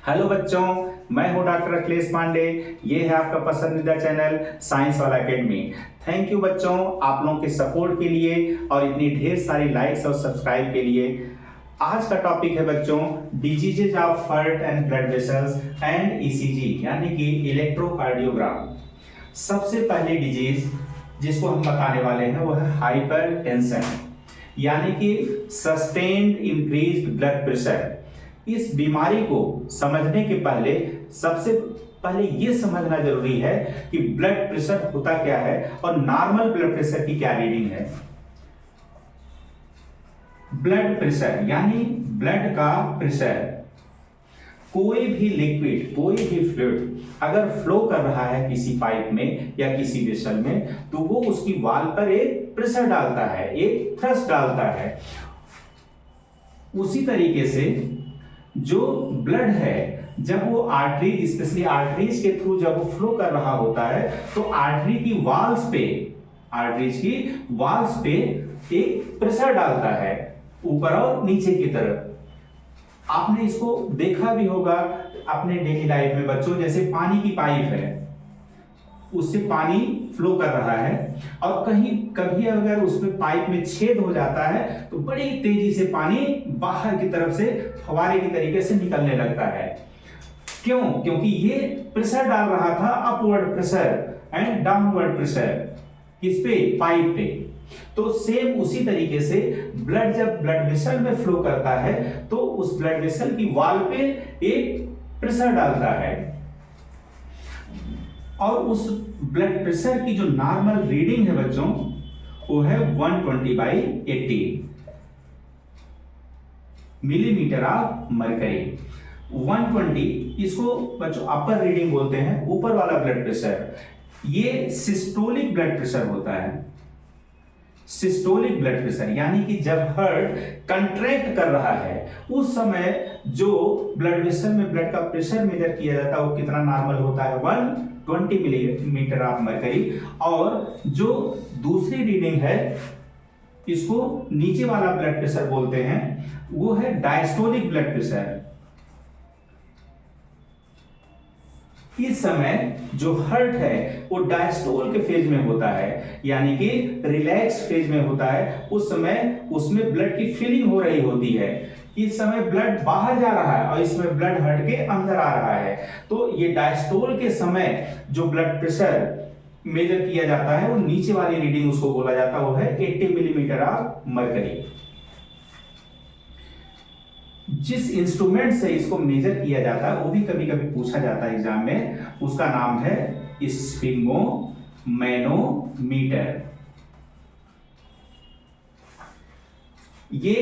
Hello बच्चों, मैं हूं डॉक्टर अखिलेश पांडे। ये है आपका पसंदीदा चैनल साइंस वाला एकेडमी। थैंक यू बच्चों, आप लोगों के सपोर्ट के लिए और इतनी ढेर सारी लाइक्स और सब्सक्राइब के लिए। आज का टॉपिक है बच्चों diseases of heart and blood vessels and ECG यानी कि इलेक्ट्रोकार्डियोग्राम। सबसे पहली डिजीज जिसको हम बताने वाले हैं वो है हाइपरटेंशन यानी कि सस्टेन्ड इंक्रीज्ड ब्लड प्रेशर। इस बीमारी को समझने के पहले सबसे पहले ये समझना जरूरी है कि ब्लड प्रेशर होता क्या है और नॉर्मल ब्लड प्रेशर की क्या रीडिंग है। ब्लड प्रेशर यानी ब्लड का प्रेशर। कोई भी लिक्विड, कोई भी फ्लूइड अगर फ्लो कर रहा है किसी पाइप में या किसी वेसल में तो वो उसकी वॉल पर एक प्रेशर डालता है, एक थ्रस्ट डालता है। उसी तरीके से जो ब्लड है जब वो आर्टरी, स्पेशली आर्टरीज के थ्रू जब वो फ्लो कर रहा होता है तो आर्टरीज की वॉल्स पे एक प्रेशर डालता है ऊपर और नीचे की तरफ। आपने इसको देखा भी होगा अपने डेली लाइफ में बच्चों, जैसे पानी की पाइप है, उससे पानी फ्लो कर रहा है और कभी अगर उसमें पाइप में छेद हो जाता है तो बड़ी तेजी से पानी बाहर की तरफ से फव्वारे की तरीके से निकलने लगता है। क्यों? क्योंकि ये प्रेशर डाल रहा था, upward pressure and downward pressure, किस पे? पाइप पे। तो सेम उसी तरीके से ब्लड जब ब्लड वेसल में फ्लो करता है तो उस ब्लड वेसल की वॉल पे एक प्रेशर डालता है और उस ब्लड प्रेशर की जो नॉर्मल रीडिंग है बच्चों वो है 120/80 मिलीमीटर ऑफ मरकरी। 120 इसको बच्चों अपर रीडिंग बोलते हैं, ऊपर वाला ब्लड प्रेशर। ये सिस्टोलिक ब्लड प्रेशर होता है। सिस्टोलिक ब्लड प्रेशर यानी कि जब हार्ट कंट्रैक्ट कर रहा है उस समय जो ब्लड वेसल में ब्लड का प्रेशर मेजर किया जाता है वो कितना नॉर्मल होता है? 120 मिलीमीटर ऑफ मरकरी। और जो दूसरी रीडिंग है इसको नीचे वाला ब्लड प्रेशर बोलते हैं, वो है डायस्टोलिक ब्लड प्रेशर। इस समय जो हार्ट है वो डायस्टोल के फेज में होता है यानी कि रिलैक्स फेज में होता है। उस समय उसमें ब्लड की फीलिंग हो रही होती है। इस समय ब्लड बाहर जा रहा है और इसमें ब्लड हार्ट के अंदर आ रहा है। तो ये डायस्टोल के समय जो ब्लड प्रेशर मेजर किया जाता है वो नीचे वाली रीडिंग उसको बोला जाता है, वो है 80 मिलीमीटर ऑफ मरकरी। जिस इंस्ट्रूमेंट से इसको मेजर किया जाता है वो भी कभी कभी पूछा जाता है एग्जाम में, उसका नाम है स्फिग्मोमैनोमीटर। ये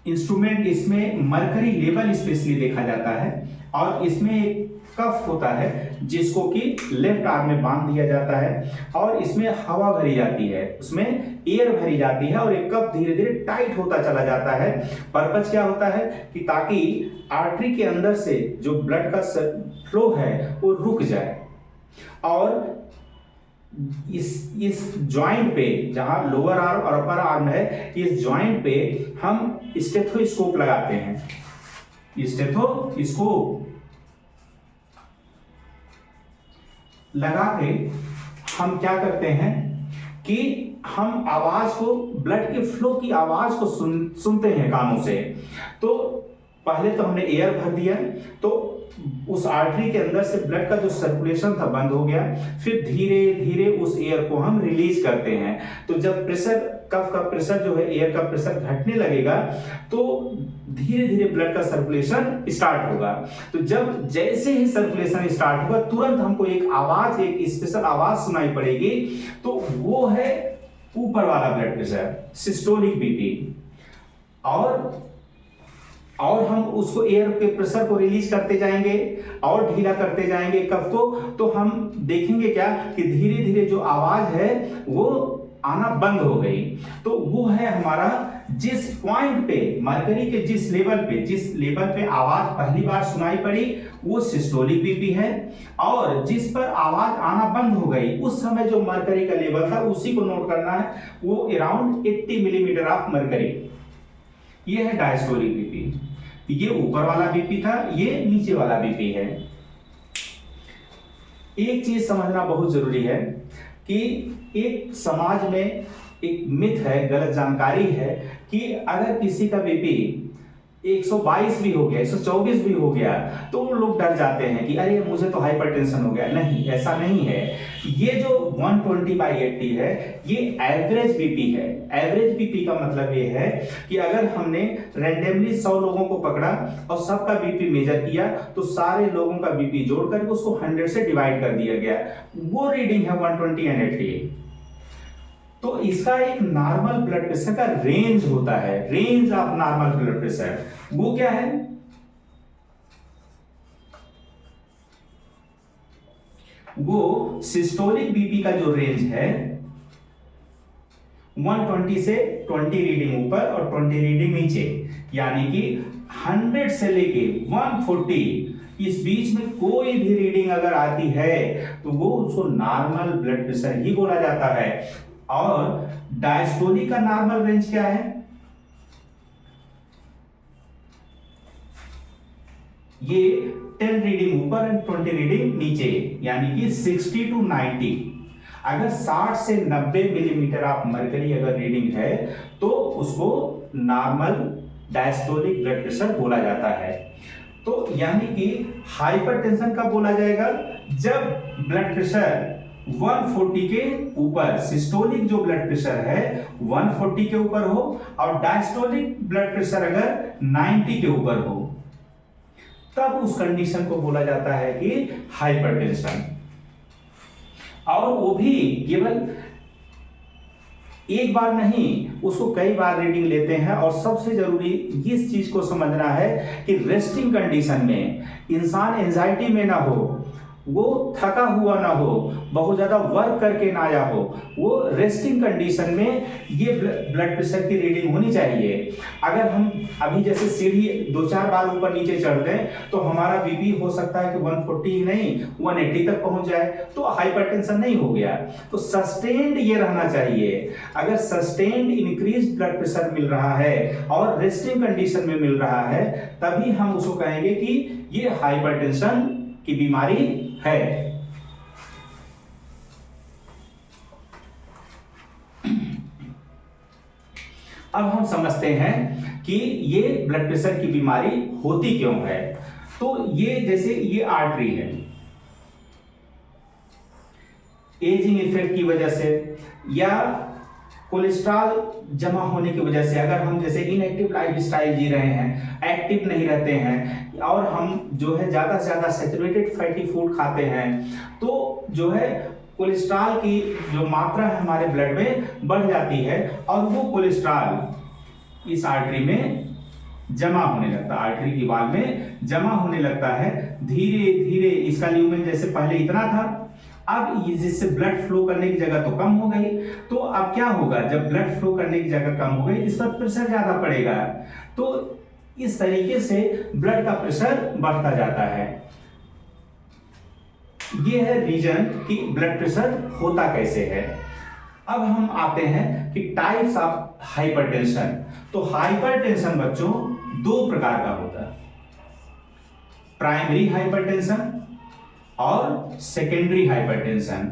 इंस्ट्रूमेंट, इसमें मरकरी लेवल स्पेशली देखा जाता है और इसमें एक कफ होता है जिसको कि लेफ्ट आर्म में बांध दिया जाता है और इसमें हवा भरी जाती है, उसमें एयर भरी जाती है और एक कफ धीरे धीरे टाइट होता चला जाता है। पर्पस क्या होता है कि ताकि आर्टरी के अंदर से जो ब्लड का फ्लो है वो रुक जाए। और इस जॉइंट पे, जहां लोअर आर्म और अपर आर्म है, इस जॉइंट पे हम स्टेथोस्कोप लगाते हैं। स्टेथोस्कोप लगा के हम क्या करते हैं कि हम आवाज को, ब्लड के फ्लो की आवाज को सुनते हैं कानों से। तो पहले तो हमने एयर भर दिया तो उस आर्टरी के अंदर से ब्लड का जो सर्कुलेशन था बंद हो गया, फिर धीरे धीरे उस एयर को हम रिलीज करते हैं। तो जब प्रेशर, कफ का प्रेशर जो है, एयर का प्रेशर घटने लगेगा तो धीरे धीरे ब्लड का सर्कुलेशन स्टार्ट होगा। तो जब जैसे ही सर्कुलेशन स्टार्ट होगा तुरंत हमको एक आवाज, एक स्पेशल आवाज सुनाई पड़ेगी, तो वो है ऊपर वाला ब्लड प्रेशर, सिस्टोलिक बीपी। और हम उसको, एयर के प्रेशर को रिलीज करते जाएंगे और ढीला करते जाएंगे कफ को, तो हम देखेंगे क्या कि धीरे धीरे जो आवाज है वो आना बंद हो गई। तो वो है हमारा, जिस पॉइंट पे मरकरी के जिस लेवल पे आवाज पहली बार सुनाई पड़ी वो सिस्टोलिक बीपी है, और जिस पर आवाज आना बंद हो गई उस समय जो मरकरी का लेवल था उसी को नोट करना है, वो अराउंड 80 मिलीमीटर ऑफ मरकरी। ये है डायस्टोलिक बीपी। ये ऊपर वाला बीपी था, ये नीचे वाला बीपी है। एक चीज समझना बहुत जरूरी है कि एक समाज में एक मिथ है, गलत जानकारी है कि अगर किसी का बीपी 122 भी हो गया, 124 भी हो गया, तो लोग डर जाते हैं कि अरे मुझे तो हाइपरटेंशन हो गया। नहीं, ऐसा नहीं है। ये जो 120/80 है, ये एवरेज बीपी है। एवरेज बीपी का मतलब ये है कि अगर हमने रैंडमली 100 लोगों को पकड़ा और सबका बीपी मेजर किया, तो सारे लोगों का बीपी जोड़ करके उसको 100 से डिवाइड कर दिया गया, वो रीडिंग है 120/80। तो इसका एक नॉर्मल ब्लड प्रेशर का रेंज होता है, range of normal blood pressure. वो क्या है? वो सिस्टोलिक बीपी का जो रेंज है 120 से 20 रीडिंग ऊपर और 20 रीडिंग नीचे, यानी कि 100 से लेके 140 इस बीच में कोई भी रीडिंग अगर आती है तो वो उसको नॉर्मल ब्लड प्रेशर ही बोला जाता है। और डायस्टोलिक का नॉर्मल रेंज क्या है? ये 10 रीडिंग ऊपर और 20 रीडिंग नीचे, यानी कि 60 to 90। अगर 60 से 90 मिलीमीटर ऑफ मर्करी अगर रीडिंग है तो उसको नॉर्मल डायस्टोलिक ब्लड प्रेशर बोला जाता है। तो यानी कि हाइपरटेंशन कब बोला जाएगा? जब ब्लड प्रेशर 140 के ऊपर, सिस्टोलिक जो ब्लड प्रेशर है 140 के ऊपर हो और डायस्टोलिक ब्लड प्रेशर अगर 90 के ऊपर हो, तब उस कंडीशन को बोला जाता है कि हाइपरटेंशन। और वो भी केवल एक बार नहीं, उसको कई बार रीडिंग लेते हैं। और सबसे जरूरी इस चीज को समझना है कि रेस्टिंग कंडीशन में इंसान एंजाइटी में ना हो, वो थका हुआ ना हो, बहुत ज्यादा वर्क करके ना आया हो, वो रेस्टिंग कंडीशन में ये ब्लड प्रेशर की रीडिंग होनी चाहिए। अगर हम अभी जैसे सीढ़ी 2-4 बार ऊपर नीचे चढ़ गए तो हमारा बीपी हो सकता है कि 140 ही नहीं 180 तक पहुंच जाए, तो हाइपरटेंशन नहीं हो गया। तो सस्टेन्ड ये रहना चाहिए। अगर सस्टेन्ड इंक्रीज ब्लड प्रेशर मिल रहा है और रेस्टिंग कंडीशन में मिल रहा है, तभी हम उसको कहेंगे कि ये हाइपरटेंशन की बीमारी है। अब हम समझते हैं कि ये ब्लड प्रेशर की बीमारी होती क्यों है। तो ये जैसे ये आर्टरी है, एजिंग इफेक्ट की वजह से या कोलेस्ट्रॉल जमा होने की वजह से, अगर हम जैसे इनएक्टिव लाइफस्टाइल जी रहे हैं, एक्टिव नहीं रहते हैं और हम जो है ज़्यादा से ज़्यादा सैचुरेटेड फैटी फूड खाते हैं, तो जो है कोलेस्ट्रॉल की जो मात्रा है हमारे ब्लड में बढ़ जाती है और वो कोलेस्ट्रॉल इस आर्टरी में जमा होने लगता है, आर्टरी की वॉल में जमा होने लगता है। धीरे धीरे इसका ल्यूमेन जैसे पहले इतना था, अब जिससे ब्लड फ्लो करने की जगह तो कम हो गई, तो अब क्या होगा? जब ब्लड फ्लो करने की जगह कम हो गई, इस पर प्रेशर ज्यादा पड़ेगा, तो इस तरीके से ब्लड का प्रेशर बढ़ता जाता है। ये है रीजन कि ब्लड प्रेशर होता कैसे है। अब हम आते हैं कि टाइप्स ऑफ हाइपरटेंशन। तो हाइपरटेंशन बच्चों 2 प्रकार का होता है, प्राइमरी हाइपरटेंशन और सेकेंडरी हाइपरटेंशन।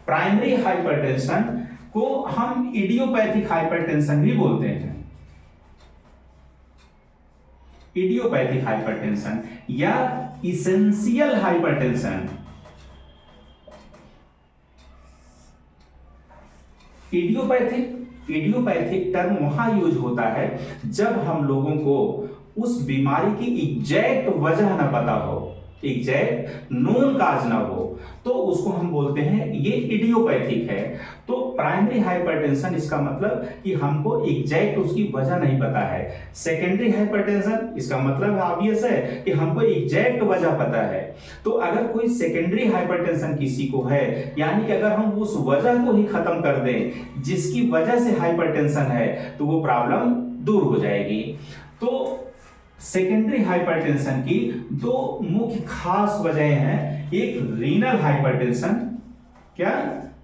प्राइमरी हाइपरटेंशन को हम इडियोपैथिक हाइपरटेंशन भी बोलते हैं, इडियोपैथिक हाइपरटेंशन या इसेंशियल हाइपरटेंशन। इडियोपैथिक टर्म वहां यूज होता है जब हम लोगों को उस बीमारी की एग्जैक्ट वजह न पता हो, एग्जैक्ट नोन काज ना हो, तो उसको हम बोलते हैं ये इडियोपैथिक है। तो प्राइमरी हाइपरटेंशन इसका मतलब कि हमको एग्जैक्ट उसकी वजह नहीं पता है। सेकेंडरी हाइपरटेंशन इसका मतलब ऑब्वियस है कि हमको एग्जैक्ट वजह पता है। तो अगर कोई सेकेंडरी हाइपरटेंशन किसी को है, यानी कि अगर हम उस वजह को ही खत्म कर दें जिसकी वजह से हाइपरटेंशन है, तो वो प्रॉब्लम दूर हो जाएगी। तो सेकेंडरी हाइपरटेंशन की 2 मुख्य खास वजह हैं। एक रीनल हाइपरटेंशन, क्या?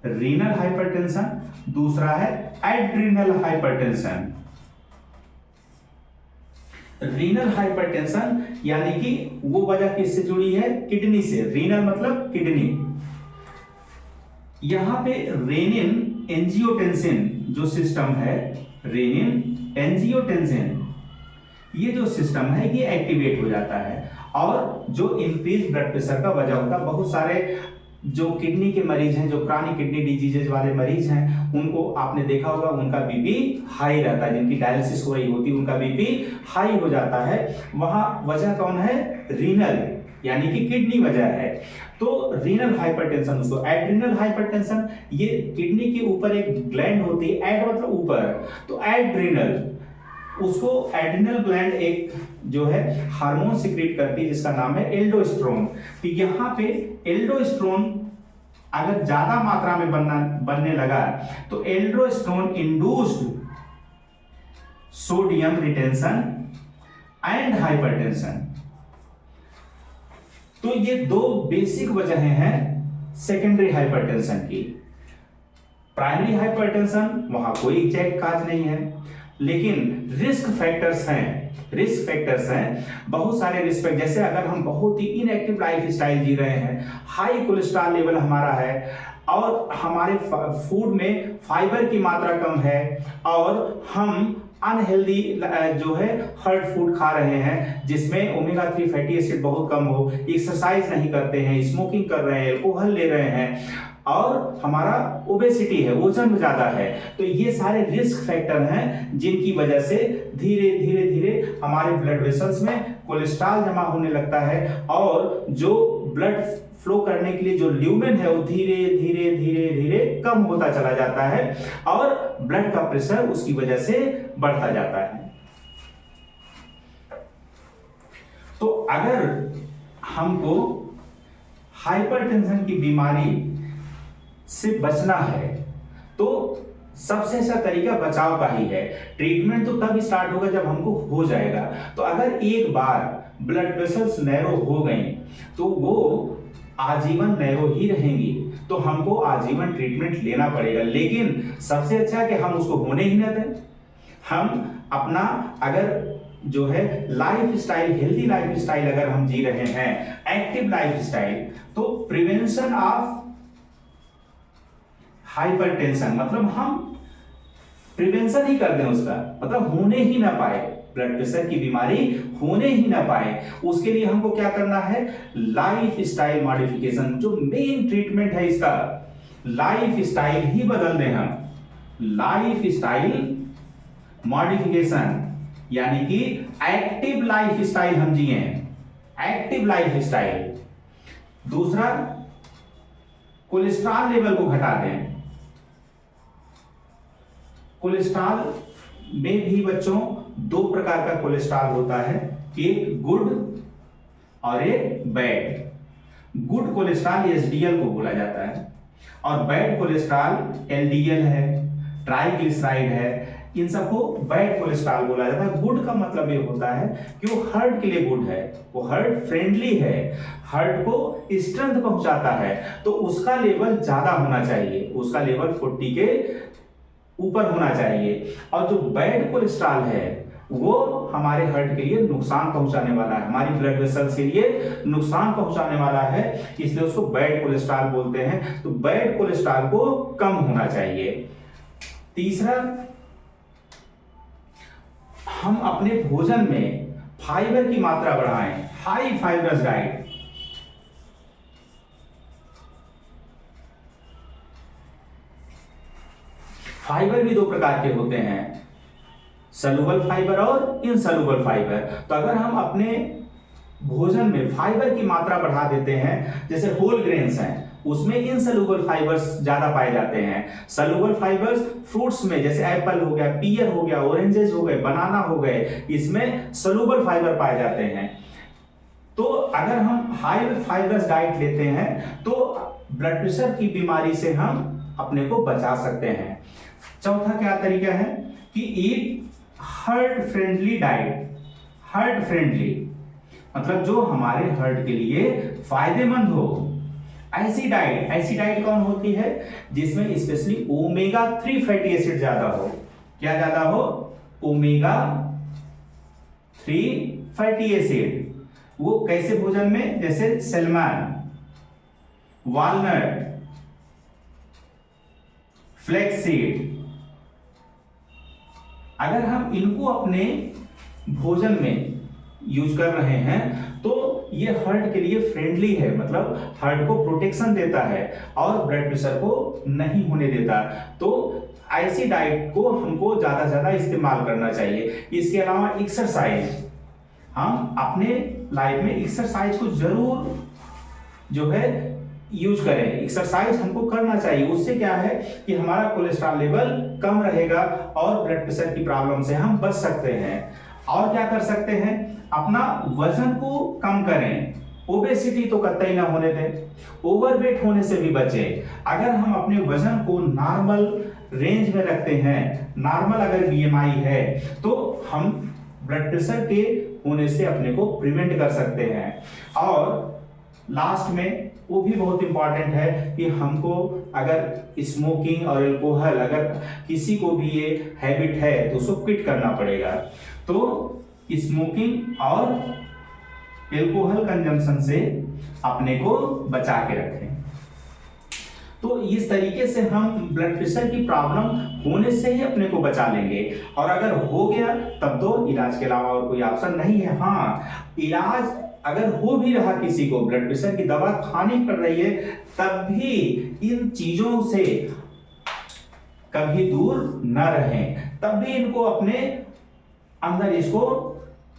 Renal hypertension. दूसरा है एड्रिनल हाइपरटेंशन। रीनल हाइपरटेंशन यानी कि वो वजह किससे जुड़ी है? किडनी से। रीनल मतलब किडनी। यहां पे रेनिन एंजियोटेंसिन जो सिस्टम है, रेनिन एंजियोटेंसिन, ये जो सिस्टम है ये एक्टिवेट हो जाता है और जो इंक्रीज ब्लड प्रेशर का वजह होता है। बहुत सारे जो किडनी के मरीज हैं, जो क्रोनिक किडनी डिजीजेज वाले मरीज हैं, उनको आपने देखा होगा उनका बीपी हाई रहता है, जिनकी डायलिसिस हो रही होती है उनका बीपी हाई हो जाता है। वहां वजह कौन है? रीनल यानी कि किडनी वजह है। तो रीनल हाइपरटेंशन, उसको एड्रिनल हाइपरटेंशन, ये किडनी के ऊपर एक ग्लैंड होती है, एड मतलब ऊपर, तो एड्रिनल, उसको एड्रिनल ग्लैंड एक जो है हार्मोन सिक्रीट करती है जिसका नाम है एल्डोस्टेरोन। तो यहां पे एल्डोस्टेरोन अगर ज्यादा मात्रा में बनने लगा तो aldosterone induced sodium retention and hypertension. तो ये दो बेसिक वजहें हैं सेकेंडरी हाइपरटेंशन की। प्राइमरी हाइपरटेंशन वहां कोई एग्जैक्ट काज नहीं है, लेकिन रिस्क फैक्टर्स हैं बहुत सारे रिस्क फैक्टर। जैसे अगर हम बहुत ही इनएक्टिव लाइफ स्टाइल जी रहे हैं, हाई कोलेस्ट्रॉल लेवल हमारा है और हमारे फूड में फाइबर की मात्रा कम है और हम अनहेल्दी जो है हर्ड फूड खा रहे हैं जिसमें ओमेगा 3 फैटी एसिड बहुत कम हो, एक्सरसाइज नहीं करते हैं, स्मोकिंग कर रहे हैं, अल्कोहल ले रहे हैं और हमारा ओबेसिटी है, वजन ज्यादा है, तो ये सारे रिस्क फैक्टर हैं जिनकी वजह से धीरे धीरे धीरे हमारे ब्लड वेसल्स में कोलेस्ट्रॉल जमा होने लगता है और जो ब्लड फ्लो करने के लिए जो ल्यूमेन है वो धीरे धीरे धीरे धीरे कम होता चला जाता है और ब्लड का प्रेशर उसकी वजह से बढ़ता जाता है। तो अगर हमको हाइपरटेंशन की बीमारी से बचना है तो सबसे अच्छा तरीका बचाव का ही है। ट्रीटमेंट तो तब स्टार्ट होगा जब हमको हो जाएगा। तो अगर एक बार ब्लड वेसल्स नैरो हो गई तो वो आजीवन नैरो ही रहेंगी, तो हमको आजीवन ट्रीटमेंट लेना पड़ेगा। लेकिन सबसे अच्छा है कि हम उसको होने ही ना दें। हम अपना अगर जो है life style, healthy life style अगर हम जी रहे हैं, एक्टिव लाइफ स्टाइल, तो प्रिवेंशन ऑफ हाइपरटेंशन मतलब हम प्रिवेंशन ही कर दें उसका, मतलब होने ही ना पाए, ब्लड प्रेशर की बीमारी होने ही ना पाए। उसके लिए हमको क्या करना है? लाइफ स्टाइल मॉडिफिकेशन, जो मेन ट्रीटमेंट है इसका, लाइफ स्टाइल ही बदल दें हम। लाइफ स्टाइल मॉडिफिकेशन यानी कि एक्टिव लाइफ स्टाइल हम जिए, एक्टिव लाइफ स्टाइल। दूसरा, कोलेस्ट्रॉल लेवल को घटा दें। कोलेस्ट्रॉल में भी बच्चों दो प्रकार का कोलेस्ट्रॉल होता है, एक गुड और एक बैड। गुड कोलेस्ट्रॉल एचडीएल को बोला जाता है और बैड कोलेस्ट्रॉल एलडीएल है, ट्राइग्लिसराइड है, इन सबको बैड कोलेस्ट्रॉल बोला जाता है। गुड का मतलब ये होता है कि वो हार्ट के लिए गुड है, वो हार्ट फ्रेंडली है, हार्ट को स्ट्रेंथ पहुंचाता है, तो उसका लेवल ज्यादा होना चाहिए, उसका लेवल 40 के ऊपर होना चाहिए। और जो बैड कोलेस्ट्रॉल है वो हमारे हार्ट के लिए नुकसान पहुंचाने वाला है, हमारी ब्लड वेसल्स के लिए नुकसान पहुंचाने वाला है, इसलिए उसको बैड कोलेस्ट्रॉल बोलते हैं। तो बैड कोलेस्ट्रॉल को कम होना चाहिए। तीसरा, हम अपने भोजन में फाइबर की मात्रा बढ़ाएं, हाई फाइबरस डाइट। फाइबर भी दो प्रकार के होते हैं, सलुबल फाइबर और इनसलुबल फाइबर। तो अगर हम अपने भोजन में फाइबर की मात्रा बढ़ा देते हैं, जैसे होल ग्रेन्स हैं उसमें इनसलुबल फाइबर्स ज्यादा पाए जाते हैं। सलुबल फाइबर्स फ्रूट्स में जैसे एप्पल हो गया, पीयर हो गया, ऑरेंजेस हो गए, बनाना हो गए, इसमें सलुबल फाइबर पाए जाते हैं। तो अगर हम हाई फाइबरस डाइट लेते हैं तो ब्लड प्रेशर की बीमारी से हम अपने को बचा सकते हैं। चौथा क्या तरीका है कि eat heart friendly diet. Heart friendly मतलब जो हमारे हार्ट के लिए फायदेमंद हो। ऐसी डाइट कौन होती है? जिसमें स्पेशली ओमेगा 3 फैटी एसिड ज्यादा हो। क्या ज्यादा हो? Omega 3 fatty acid. वो कैसे भोजन में, जैसे सैल्मन, वालनट, फ्लैक्सीड। अगर हम इनको अपने भोजन में यूज कर रहे हैं तो ये हार्ट के लिए फ्रेंडली है, मतलब हार्ट को प्रोटेक्शन देता है और ब्लड प्रेशर को नहीं होने देता। तो ऐसी डाइट को हमको ज्यादा से ज्यादा इस्तेमाल करना चाहिए। इसके अलावा एक्सरसाइज, हम अपने लाइफ में एक्सरसाइज को जरूर जो है यूज करें। एक्सरसाइज हमको करना चाहिए, उससे क्या है कि हमारा कोलेस्ट्रॉल लेवल कम रहेगा और ब्लड प्रेशर की प्रॉब्लम से हम बच सकते हैं। और क्या कर सकते हैं, अपना वजन को कम करें। ओबेसिटी तो कतई ना होने दें, ओवरवेट होने से भी बचें। अगर हम अपने वजन को नॉर्मल रेंज में रखते हैं, नॉर्मल अगर बीएमआई है, तो हम ब्लड प्रेशर के होने से अपने को प्रिवेंट कर सकते हैं। और लास्ट में वो भी बहुत इंपॉर्टेंट है कि हमको अगर स्मोकिंग और अल्कोहल, अगर किसी को भी ये हैबिट है तो उसको क्विट करना पड़ेगा। तो स्मोकिंग और अल्कोहल कंजम्पशन से अपने को बचा के रखें। तो इस तरीके से हम ब्लड प्रेशर की प्रॉब्लम होने से ही अपने को बचा लेंगे। और अगर हो गया तब तो इलाज के अलावा और कोई ऑप्शन नहीं है। हाँ, इलाज अगर हो भी रहा, किसी को ब्लड प्रेशर की दवा खानी पड़ रही है, तब भी इन चीजों से कभी दूर न रहें, तब भी इनको अपने अंदर इसको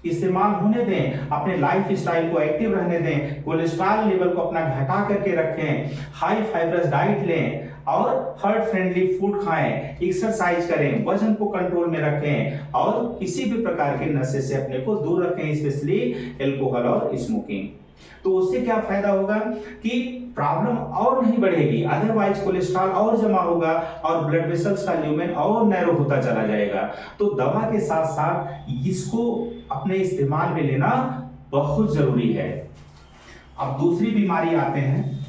इस्तेमाल होने दें, अपने लाइफ स्टाइल को एक्टिव रहने दें, कोलेस्ट्रॉल लेवल को अपना घटा करके रखें, हाई फाइबरस डाइट लें और हार्ट फ्रेंडली फूड खाएं, एक्सरसाइज करें, वजन को कंट्रोल में रखें और किसी भी प्रकार के नशे से अपने को दूर रखें, स्पेशली अल्कोहल और स्मोकिंग। तो उससे क्या फायदा होगा कि प्रॉब्लम और नहीं बढ़ेगी, अदरवाइज कोलेस्ट्रॉल और जमा होगा और ब्लड वेसल्स का ल्यूमेन और नैरो होता चला जाएगा। तो दवा के साथ साथ इसको अपने इस्तेमाल में लेना बहुत जरूरी है। अब दूसरी बीमारी आते हैं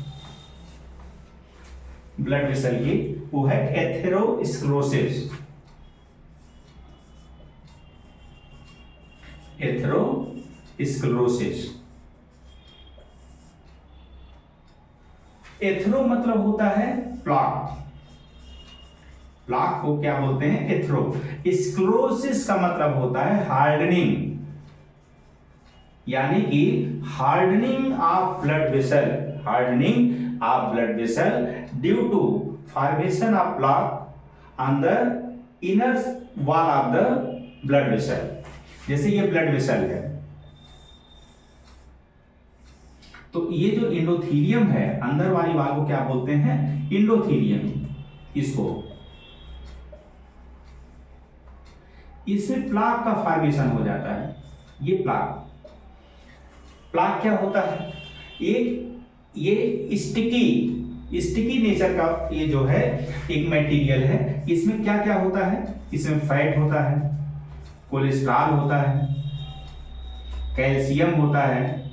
ब्लड वेसल की, वो है एथेरोस्क्लेरोसिस। एथेरोस्क्लेरोसिस, एथेरो मतलब होता है प्लाक। प्लाक को क्या बोलते हैं, एथेरो। स्क्लेरोसिस का मतलब होता है हार्डनिंग, यानी कि hardening of blood vessel, hardening of blood vessel due to formation of plaque on the inner wall of the blood vessel. जैसे ये ब्लड वेसल है, तो ये जो एंडोथेलियम है, अंदर वाली वाल को क्या बोलते हैं, एंडोथेलियम। इसको, इसमें प्लाक का फॉर्मेशन हो जाता है। ये प्लाक क्या होता है, ये स्टिकी नेचर का ये जो है एक मटेरियल है। इसमें क्या क्या होता है, इसमें फैट होता है, कोलेस्ट्रॉल होता है, कैल्शियम होता है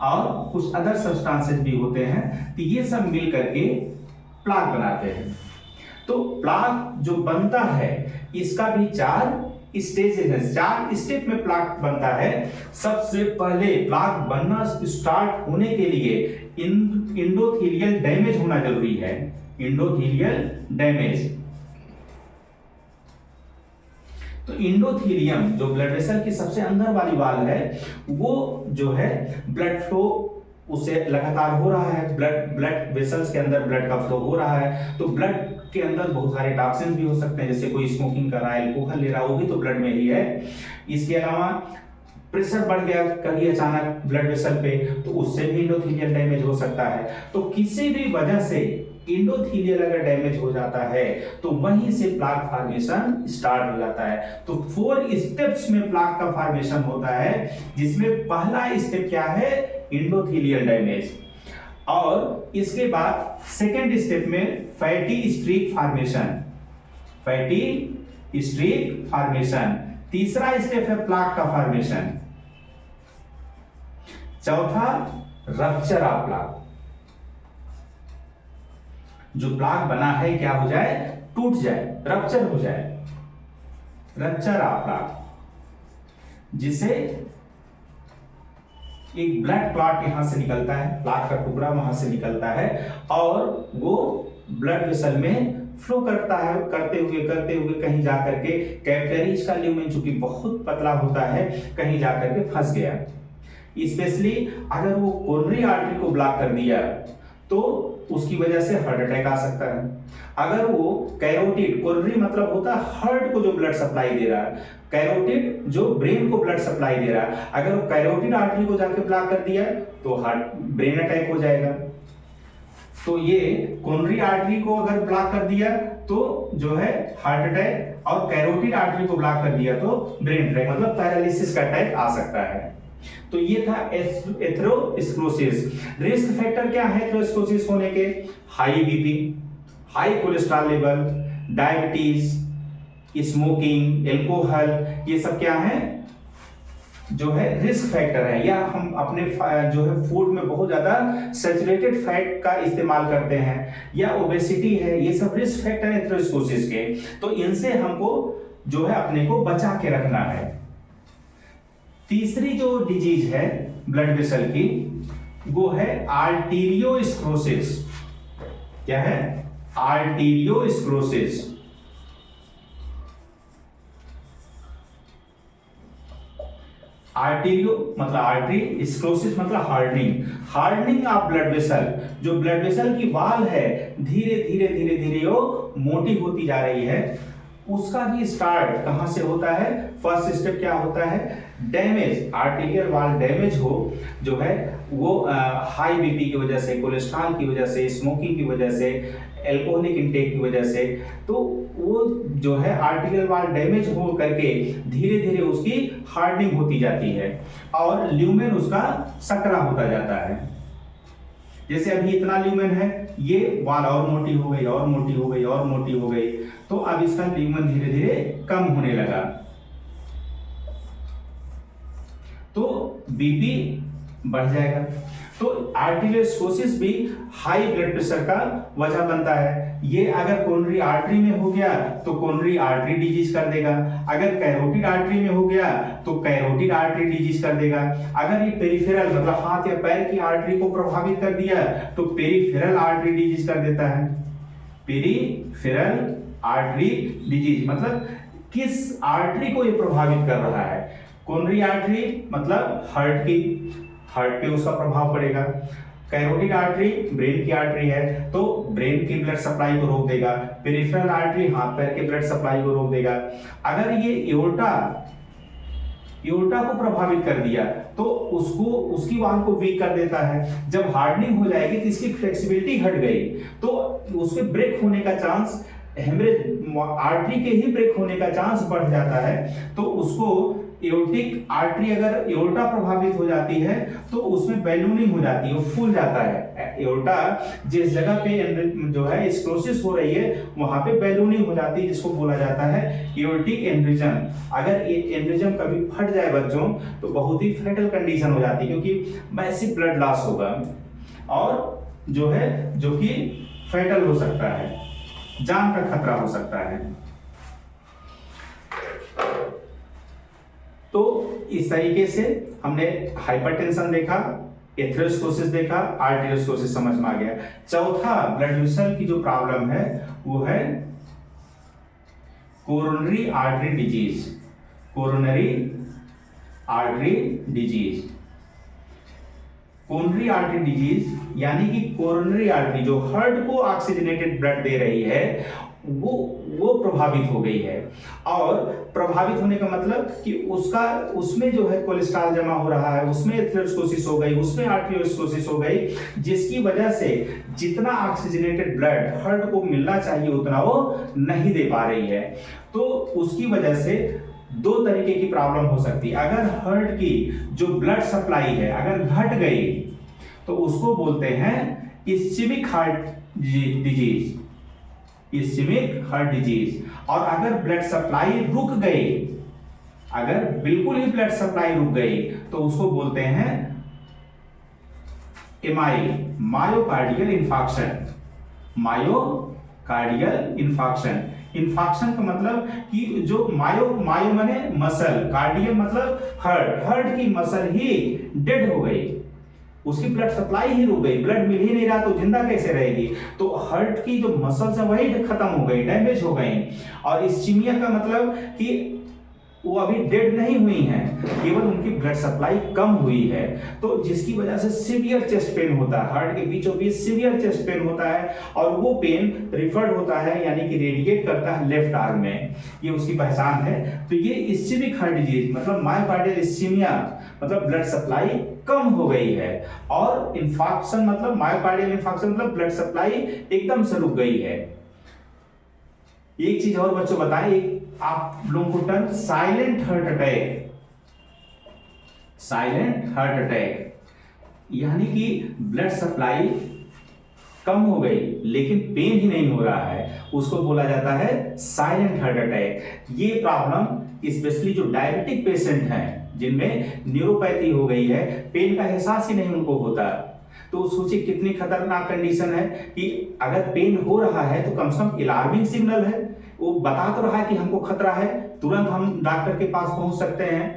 और कुछ अदर सब्सटेंसेस भी होते हैं। तो ये सब मिल करके प्लाक बनाते हैं। तो प्लाक जो बनता है, इसका भी 4 स्टेजेस हैं, 4 स्टेप में प्लाक बनता है। सबसे पहले प्लाक बनना स्टार्ट होने के लिए एंडोथेलियल डैमेज होना जरूरी है। एंडोथेलियल डैमेज, तो एंडोथेलियम जो ब्लड वेसल की सबसे अंदर वाली वाल है, वो जो है ब्लड फ्लो उसे लगातार हो रहा है, ब्लड वेसल्स के अंदर ब्लड का फ्लो हो रहा है। तो ब्लड के अंदर बहुत सारे टॉक्सिन्स भी हो सकते हैं, जैसे कोई स्मोकिंग कर रहा है, अल्कोहल ले रहा है, वो भी तो ब्लड में ही है। इसके अलावा प्रेशर बढ़ गया कभी अचानक ब्लड वेसल पे, तो उससे भी एंडोथेलियल डैमेज हो सकता है। तो किसी भी वजह से एंडोथेलियल अगर डैमेज हो जाता है तो वहीं से प्लाक फॉर्मेशन स्टार्ट हो जाता है। तो 4 स्टेप्स में प्लाक का फॉर्मेशन होता है, जिसमें पहला स्टेप क्या है, एंडोथेलियल डैमेज। और इसके बाद सेकेंड स्टेप में fatty streak formation, fatty streak formation. तीसरा स्टेप है प्लाक का फॉर्मेशन। चौथा रप्चर ऑफ प्लाक, जो प्लाक बना है क्या हो जाए, टूट जाए, रप्चर हो जाए, रप्चर ऑफ प्लाक। जिससे एक ब्लड क्लॉट यहां से निकलता है, ब्लड का टुकड़ा वहां से निकलता है और वो ब्लड वेसल में फ्लो करता है, करते हुए कहीं जाकर के कैपिलरीज का ल्यूमेन चूंकि बहुत पतला होता है, कहीं जाकर के फंस गया। स्पेशली अगर वो कोरोनरी आर्टरी को ब्लॉक कर दिया तो उसकी वजह से हार्ट अटैक आ सकता है। अगर वो कैरोटिड, कोरोनरी मतलब होता है हार्ट को जो ब्लड सप्लाई दे रहा है, कैरोटिड जो ब्रेन को ब्लड सप्लाई दे रहा है, अगर वो कैरोटिड आर्टरी को जाके ब्लॉक कर दिया तो हार्ट ब्रेन अटैक हो जाएगा। तो ये कोरोनरी आर्टरी को अगर ब्लॉक कर दिया तो जो है हार्ट अटैक, और कैरोटिड आर्टरी को ब्लॉक कर दिया तो ब्रेन अटैक मतलब पैरालिसिस का अटैक आ सकता है। तो ये था एथेरोस्क्लेरोसिस। रिस्क फैक्टर क्या है एथेरोस्क्लेरोसिस होने के? High BP, high cholesterol level, diabetes, smoking, alcohol, ये सब क्या है जो है रिस्क फैक्टर है। या हम अपने जो है फूड में बहुत ज्यादा सैचुरेटेड फैट का इस्तेमाल करते हैं, या ओबेसिटी है, ये सब रिस्क फैक्टर है एथेरोस्क्लेरोसिस के। तो इनसे हमको जो है अपने को बचा के रखना है। तीसरी जो डिजीज है ब्लड वेसल की वो है आर्टेरियोस्क्लेरोसिस। क्या है? आर्टेरियोस्क्लेरोसिस। आर्टेरियो मतलब आर्टरी, स्क्लेरोसिस मतलब hardening, hardening of blood vessel. जो ब्लड वेसल की वाल है धीरे धीरे वो मोटी होती जा रही है। उसका भी स्टार्ट कहां से होता है? फर्स्ट स्टेप क्या होता है? डैमेज, आर्टेरियल वाल डैमेज हो जो है वो हाई बीपी की वजह से, कोलेस्ट्रॉल की वजह से, स्मोकिंग की वजह से, एल्कोहलिक इंटेक की वजह से, तो वो जो है आर्टेरियल वाल डैमेज हो करके धीरे धीरे उसकी हार्डनिंग होती जाती है और ल्यूमेन उसका सकरा होता जाता है। जैसे अभी इतना ल्यूमेन है, ये वाल और मोटी हो गई और मोटी हो गई और मोटी हो गई, तो अब इसका ल्यूमेन धीरे धीरे कम होने लगा। तो बीपी बढ़ जाएगा। तो आर्टेरियोस्क्लेरोसिस भी हाई ब्लड प्रेशर का वजह बनता है। ये अगर कोरोनरी आर्टरी में हो गया तो कोरोनरी आर्टरी डिजीज कर देगा, अगर कैरोटिड आर्टरी में हो गया तो कैरोटिड आर्टरी डिजीज कर देगा, अगर ये पेरिफेरल मतलब हाथ या पैर की आर्टरी को प्रभावित कर दिया तो पेरिफेरल आर्टरी डिजीज कर देता है। पेरिफेरल आर्टरी डिजीज मतलब किस आर्टरी को ये प्रभावित कर रहा है? कोरोनरी आर्टरी मतलब हार्ट की, हार्ट पे उसका प्रभाव पड़ेगा। कैरोटिड आर्टरी ब्रेन की आर्टरी है तो ब्रेन की ब्लड सप्लाई को रोक देगा। पेरिफेरल आर्टरी हाथ पैर के ब्लड सप्लाई को रोक देगा। अगर ये एओर्टा को प्रभावित कर दिया तो उसको, उसकी वाल को वीक कर देता है। जब हार्डनिंग हो जाएगी तो इसकी फ्लेक्सिबिलिटी घट गई तो उसके ब्रेक होने का चांस, हेमरेज आर्टरी के ही ब्रेक होने का चांस बढ़ जाता है। तो उसको एओर्टिक आर्टरी, अगर एओर्टा प्रभावित हो जाती है तो उसमें बैलूनिंग हो जाती है, वो फूल जाता है। एओर्टा जिस जगह पे जो है स्क्लेरोसिस हो रही है वहां पे बैलूनिंग हो जाती है, जिसको बोला जाता है एओर्टिक एन्युरिज्म। अगर ये एन्युरिज्म कभी फट जाए बच्चों तो बहुत ही फैटल कंडीशन हो जाती है, क्योंकि मैसिव ब्लड लॉस होगा और जो कि फैटल हो सकता है, जान का खतरा हो सकता है। तो इस तरीके से हमने हाइपरटेंशन देखा, एथेरोस्क्लेरोसिस देखा, आर्टेरियोस्क्लेरोसिस समझ में आ गया। चौथा ब्लड वेसल की जो प्रॉब्लम है वो है coronary artery disease. Coronary artery disease, coronary artery disease यानी कि कोरोनरी आर्टरी जो हार्ट को ऑक्सीजनेटेड ब्लड दे रही है वो प्रभावित हो गई है। और प्रभावित होने का मतलब कि उसमें जो है कोलेस्ट्रॉल जमा हो रहा है, उसमें एथेरोस्क्लेरोसिस हो गई, उसमें आर्टेरियोस्क्लेरोसिस हो गई, जिसकी वजह से जितना ऑक्सीजनेटेड ब्लड हार्ट को मिलना चाहिए उतना वो नहीं दे पा रही है। तो उसकी वजह से दो तरीके की प्रॉब्लम हो सकती है। अगर हार्ट की जो ब्लड सप्लाई है अगर घट गई तो उसको बोलते हैं ischaemic heart disease, ischaemic heart disease. और अगर ब्लड सप्लाई रुक गई, अगर बिल्कुल ही ब्लड सप्लाई रुक गई तो उसको बोलते हैं MI, myocardial infarction, myocardial cardial infarction. Infarction का मतलब कि जो मायो मायो माने मसल, कार्डियल मतलब हार्ट की मसल ही डेड हो गई, उसकी ब्लड सप्लाई ही रुक गई, ब्लड मिल ही नहीं रहा तो जिंदा कैसे रहेगी। तो हार्ट की जो मसल्स है वही खत्म हो गई, डैमेज हो गई। और इस्चीमिया का मतलब कि वो अभी डेड नहीं हुई हैं, केवल उनकी ब्लड सप्लाई कम हुई है, तो जिसकी वजह से सीवियर चेस्ट पेन होता है, हार्ट के बीचों बीच सीवियर चेस्ट पेन होता है, और वो पेन रिफर्ड होता है यानी कि रेडिएट करता है लेफ्ट आर्म में, ये उसकी पहचान है। तो ये इस्चेमिक हार्ट डिजीज मतलब मायोकार्डियल इस्चीमिया मतलब ब्लड सप्लाई कम हो गई है, और इन्फाक्शन मतलब मायोकार्डियल इन्फाक्शन मतलब ब्लड सप्लाई एकदम से रुक गई है। एक चीज और बच्चों बताएं, एक आप लोगों को term silent heart attack, silent heart attack यानी कि ब्लड सप्लाई कम हो गई लेकिन पेन ही नहीं हो रहा है, उसको बोला जाता है साइलेंट हार्ट अटैक। ये प्रॉब्लम स्पेशली जो डायबिटिक पेशेंट हैं जिनमें न्यूरोपैथी हो गई है, पेन का एहसास ही नहीं उनको होता, तो सोचिए कितनी खतरनाक कंडीशन है कि अगर पेन हो रहा है तो कम से कम अलार्मिंग सिग्नल है, वो बता तो रहा है कि हमको खतरा है, तुरंत हम डॉक्टर के पास पहुंच सकते हैं,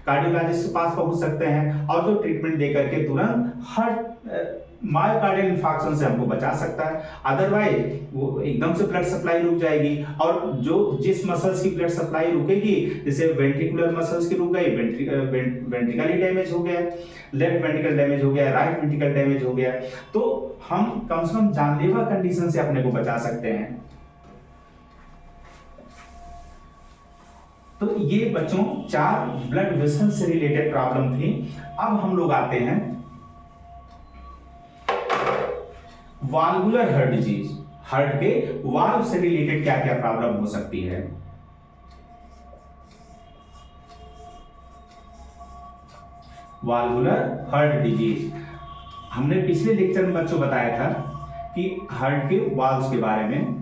कार्डियोलॉजिस्ट के पास पहुंच सकते हैं, और जो ट्रीटमेंट दे करके तुरंत हार्ट मायोकार्डियल इन्फाक्शन से हमको बचा सकता है। अदरवाइज वो एकदम से ब्लड सप्लाई रुक जाएगी, और जो जिस मसल्स की ब्लड सप्लाई रुकेगी, जैसे वेंट्रिकुलर मसल्स की रुक गई, वेंट्रिकली डैमेज हो गया, लेफ्ट वेंट्रिकल डैमेज हो गया, राइट वेंट्रिकल डैमेज हो गया, तो हम कम से कम जानलेवा कंडीशन से अपने को बचा सकते हैं। तो ये बच्चों 4 ब्लड वेसल से रिलेटेड प्रॉब्लम थी। अब हम लोग आते हैं वाल्वुलर हार्ट डिजीज, हार्ट के वाल्व से रिलेटेड क्या क्या प्रॉब्लम हो सकती है। वाल्वुलर हार्ट डिजीज, हमने पिछले लेक्चर में बच्चों बताया था कि हार्ट के वाल्व्स के बारे में।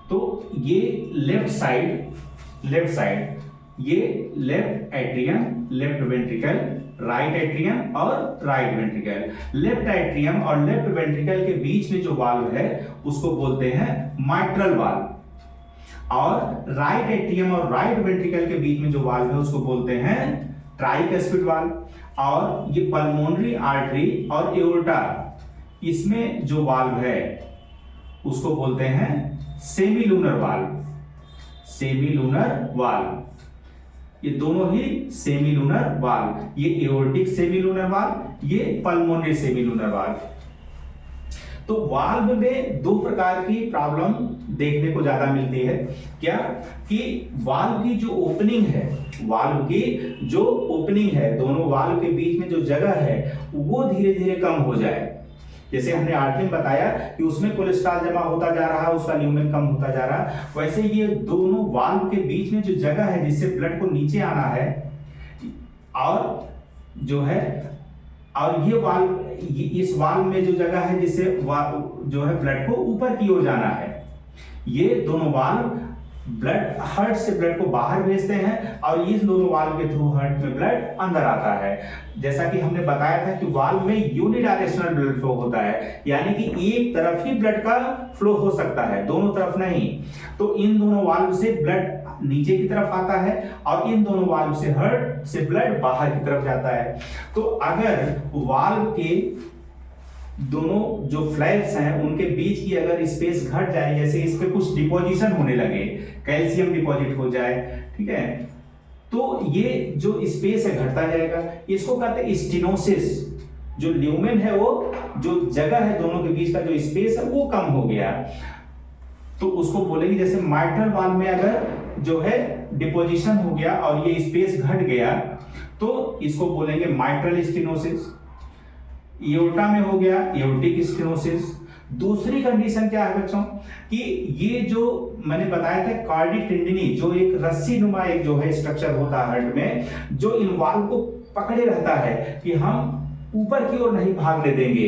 तो ये लेफ्ट साइड ये left atrium, left ventricle, right atrium और राइट वेंट्रिकल। लेफ्ट एट्रियम और लेफ्ट वेंट्रिकल के बीच में जो वाल्व है उसको बोलते हैं माइट्रल वाल्व, और राइट एट्रियम और राइट वेंट्रिकल के बीच में जो वाल्व है उसको बोलते हैं ट्राइकस्पिड वाल्व। और ये पल्मोनरी आर्टरी और एओर्टा, इसमें जो वाल्व है उसको बोलते हैं सेमीलूनर वाल्व, सेमीलूनर वाल्व, ये दोनों ही सेमीलूनर वाल्व, ये एओर्टिक सेमीलूनर वाल्व, ये पल्मोनरी सेमीलूनर वाल्व। तो वाल्व में 2 प्रकार की प्रॉब्लम देखने को ज्यादा मिलती है, क्या कि वाल्व की जो ओपनिंग है, वाल्व की जो ओपनिंग है, दोनों वाल्व के बीच में जो जगह है वो धीरे धीरे कम हो जाए। जैसे हमने आर्टरी में बताया कि उसमें कोलेस्ट्रॉल जमा होता जा रहा है, उसका ल्यूमेन कम होता जा रहा है, वैसे ये दोनों वाल्व के बीच में जो जगह है जिससे ब्लड को नीचे आना है, और जो है, और ये वाल्व, इस वाल्व में जो जगह है जिससे जो है ब्लड को ऊपर की ओर जाना है, ये दोनों वाल्व ब्लड, हार्ट से ब्लड को बाहर भेजते हैं, और इस दोनों वाल्व के थ्रू हार्ट में ब्लड अंदर आता है। जैसा कि हमने बताया था कि वाल्व में यूनिडायरेक्शनल ब्लड फ्लो होता है, यानी कि एक तरफ ही ब्लड का फ्लो हो सकता है, दोनों तरफ नहीं। तो इन दोनों वाल्व से ब्लड नीचे की तरफ आता है, और इन दोनों वाल्व से हार्ट से ब्लड बाहर की तरफ जाता है। तो अगर वाल्व के दोनों जो फ्लैप्स हैं उनके बीच की अगर स्पेस घट जाए, जैसे इस पे कुछ डिपोजिशन होने लगे, कैल्शियम डिपॉजिट हो जाए, ठीक है, तो ये जो स्पेस है घटता जाएगा, इसको कहते हैं स्टेनोसिस। जो ल्यूमेन है, वो जो जगह है दोनों के बीच का जो स्पेस है वो कम हो गया, तो उसको बोलेंगे, जैसे माइट्रल वाल्व में अगर जो है डिपोजिशन हो गया और ये स्पेस घट गया तो इसको बोलेंगे माइट्रल स्टेनोसिस। एओर्टा में हो गया एओर्टिक स्टेनोसिस। दूसरी कंडीशन क्या है बच्चों कि ये जो मैंने बताया था कार्डिक टेंडिनी, जो एक रस्सी नुमा एक जो है स्ट्रक्चर होता है हार्ट में, जो इन वाल्व को पकड़े रहता है कि हम ऊपर की ओर नहीं भागने देंगे,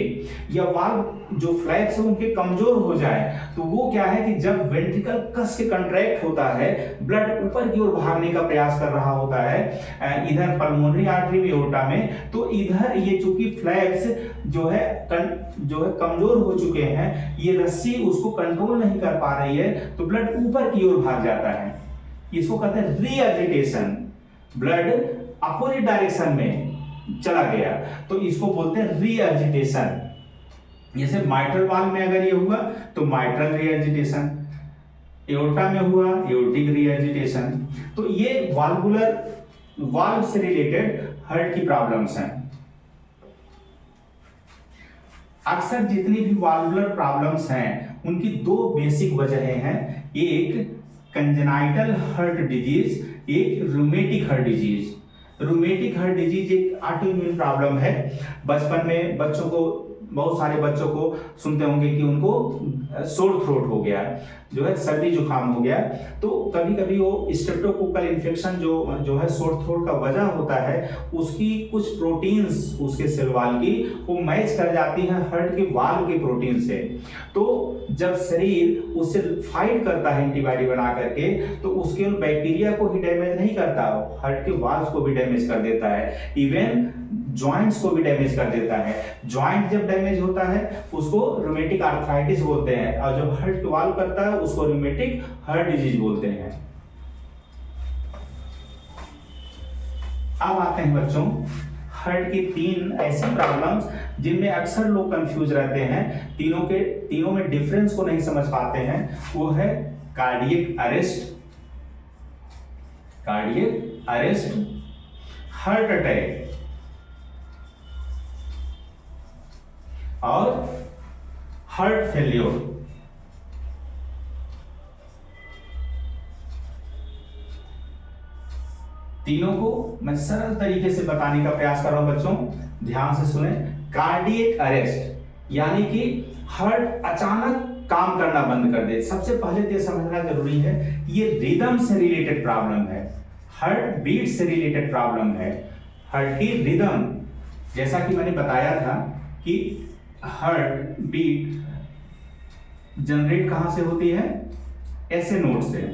या वाल्व जो फ्लैप्स है उनके कमजोर हो जाए तो वो क्या है कि जब वेंट्रिकल कस के कंट्रैक्ट होता है, ब्लड ऊपर की ओर भागने का प्रयास कर रहा होता है इधर पल्मोनरी आर्टरी में, एओर्टा में, तो इधर ये चूंकि फ्लैप्स जो है कमजोर हो चुके हैं, ये रस्सी उसको कंट्रोल नहीं कर पा रही है, तो ब्लड ऊपर की ओर भाग जाता है। इसको कहते हैं रीएजिटेशन, ब्लड अपोजिट डायरेक्शन में चला गया, तो इसको बोलते हैं रीएजिटेशन। जैसे माइट्रल वाल्व में अगर ये हुआ तो माइट्रल रीएजिटेशन, एओर्टा में हुआ एओर्टिक रीएजिटेशन। तो ये वाल्व से रिलेटेड हार्ट की प्रॉब्लम्स हैं। अक्सर जितनी भी वाल्वुलर प्रॉब्लम्स हैं उनकी दो बेसिक वजहें हैं, एक कंजेनाइटल हार्ट डिजीज, एक rheumatic heart disease. Rheumatic heart disease एक ऑटोइम्यून प्रॉब्लम है। बचपन में बच्चों को, बहुत सारे बच्चों को सुनते होंगे कि उनको सोर थ्रोट हो गया, जो है सर्दी जुकाम हो गया, तो कभी कभी वो स्ट्रेप्टोकोकल इन्फेक्शन जो है सोर थ्रोट का वजह होता है, उसकी कुछ प्रोटीन्स उसके सेल वाल की वो मैच कर जाती हैं हार्ट के वाल के प्रोटीन से। तो जब शरीर उससे फाइट करता है एंटीबॉडी बना करके, तो उसके बैक्टीरिया को ही डैमेज नहीं करता, हार्ट के वाल्स को भी डैमेज कर देता है, इवन जॉइंट्स को भी डैमेज कर देता है। जॉइंट जब डैमेज होता है उसको रूमेटिक आर्थराइटिस बोलते हैं, और जो हार्ट के वाल्व करता है उसको रूमेटिक हार्ट डिजीज बोलते हैं। अब आते हैं बच्चों हार्ट की तीन ऐसी प्रॉब्लम्स जिनमें अक्सर लोग कंफ्यूज रहते हैं, तीनों में डिफरेंस को नहीं समझ पाते हैं। वो है कार्डियक अरेस्ट, हार्ट अटैक और हार्ट फेल्योर। तीनों को मैं सरल तरीके से बताने का प्रयास कर रहा हूं बच्चों, ध्यान से सुने। कार्डियक अरेस्ट यानी कि हार्ट अचानक काम करना बंद कर दे। सबसे पहले तो यह समझना जरूरी है ये रिदम से रिलेटेड प्रॉब्लम है, हार्ट बीट से रिलेटेड प्रॉब्लम है। हार्ट की रिदम, जैसा कि मैंने बताया था कि हार्ट बीट जनरेट कहां से होती है, एसए नोड से।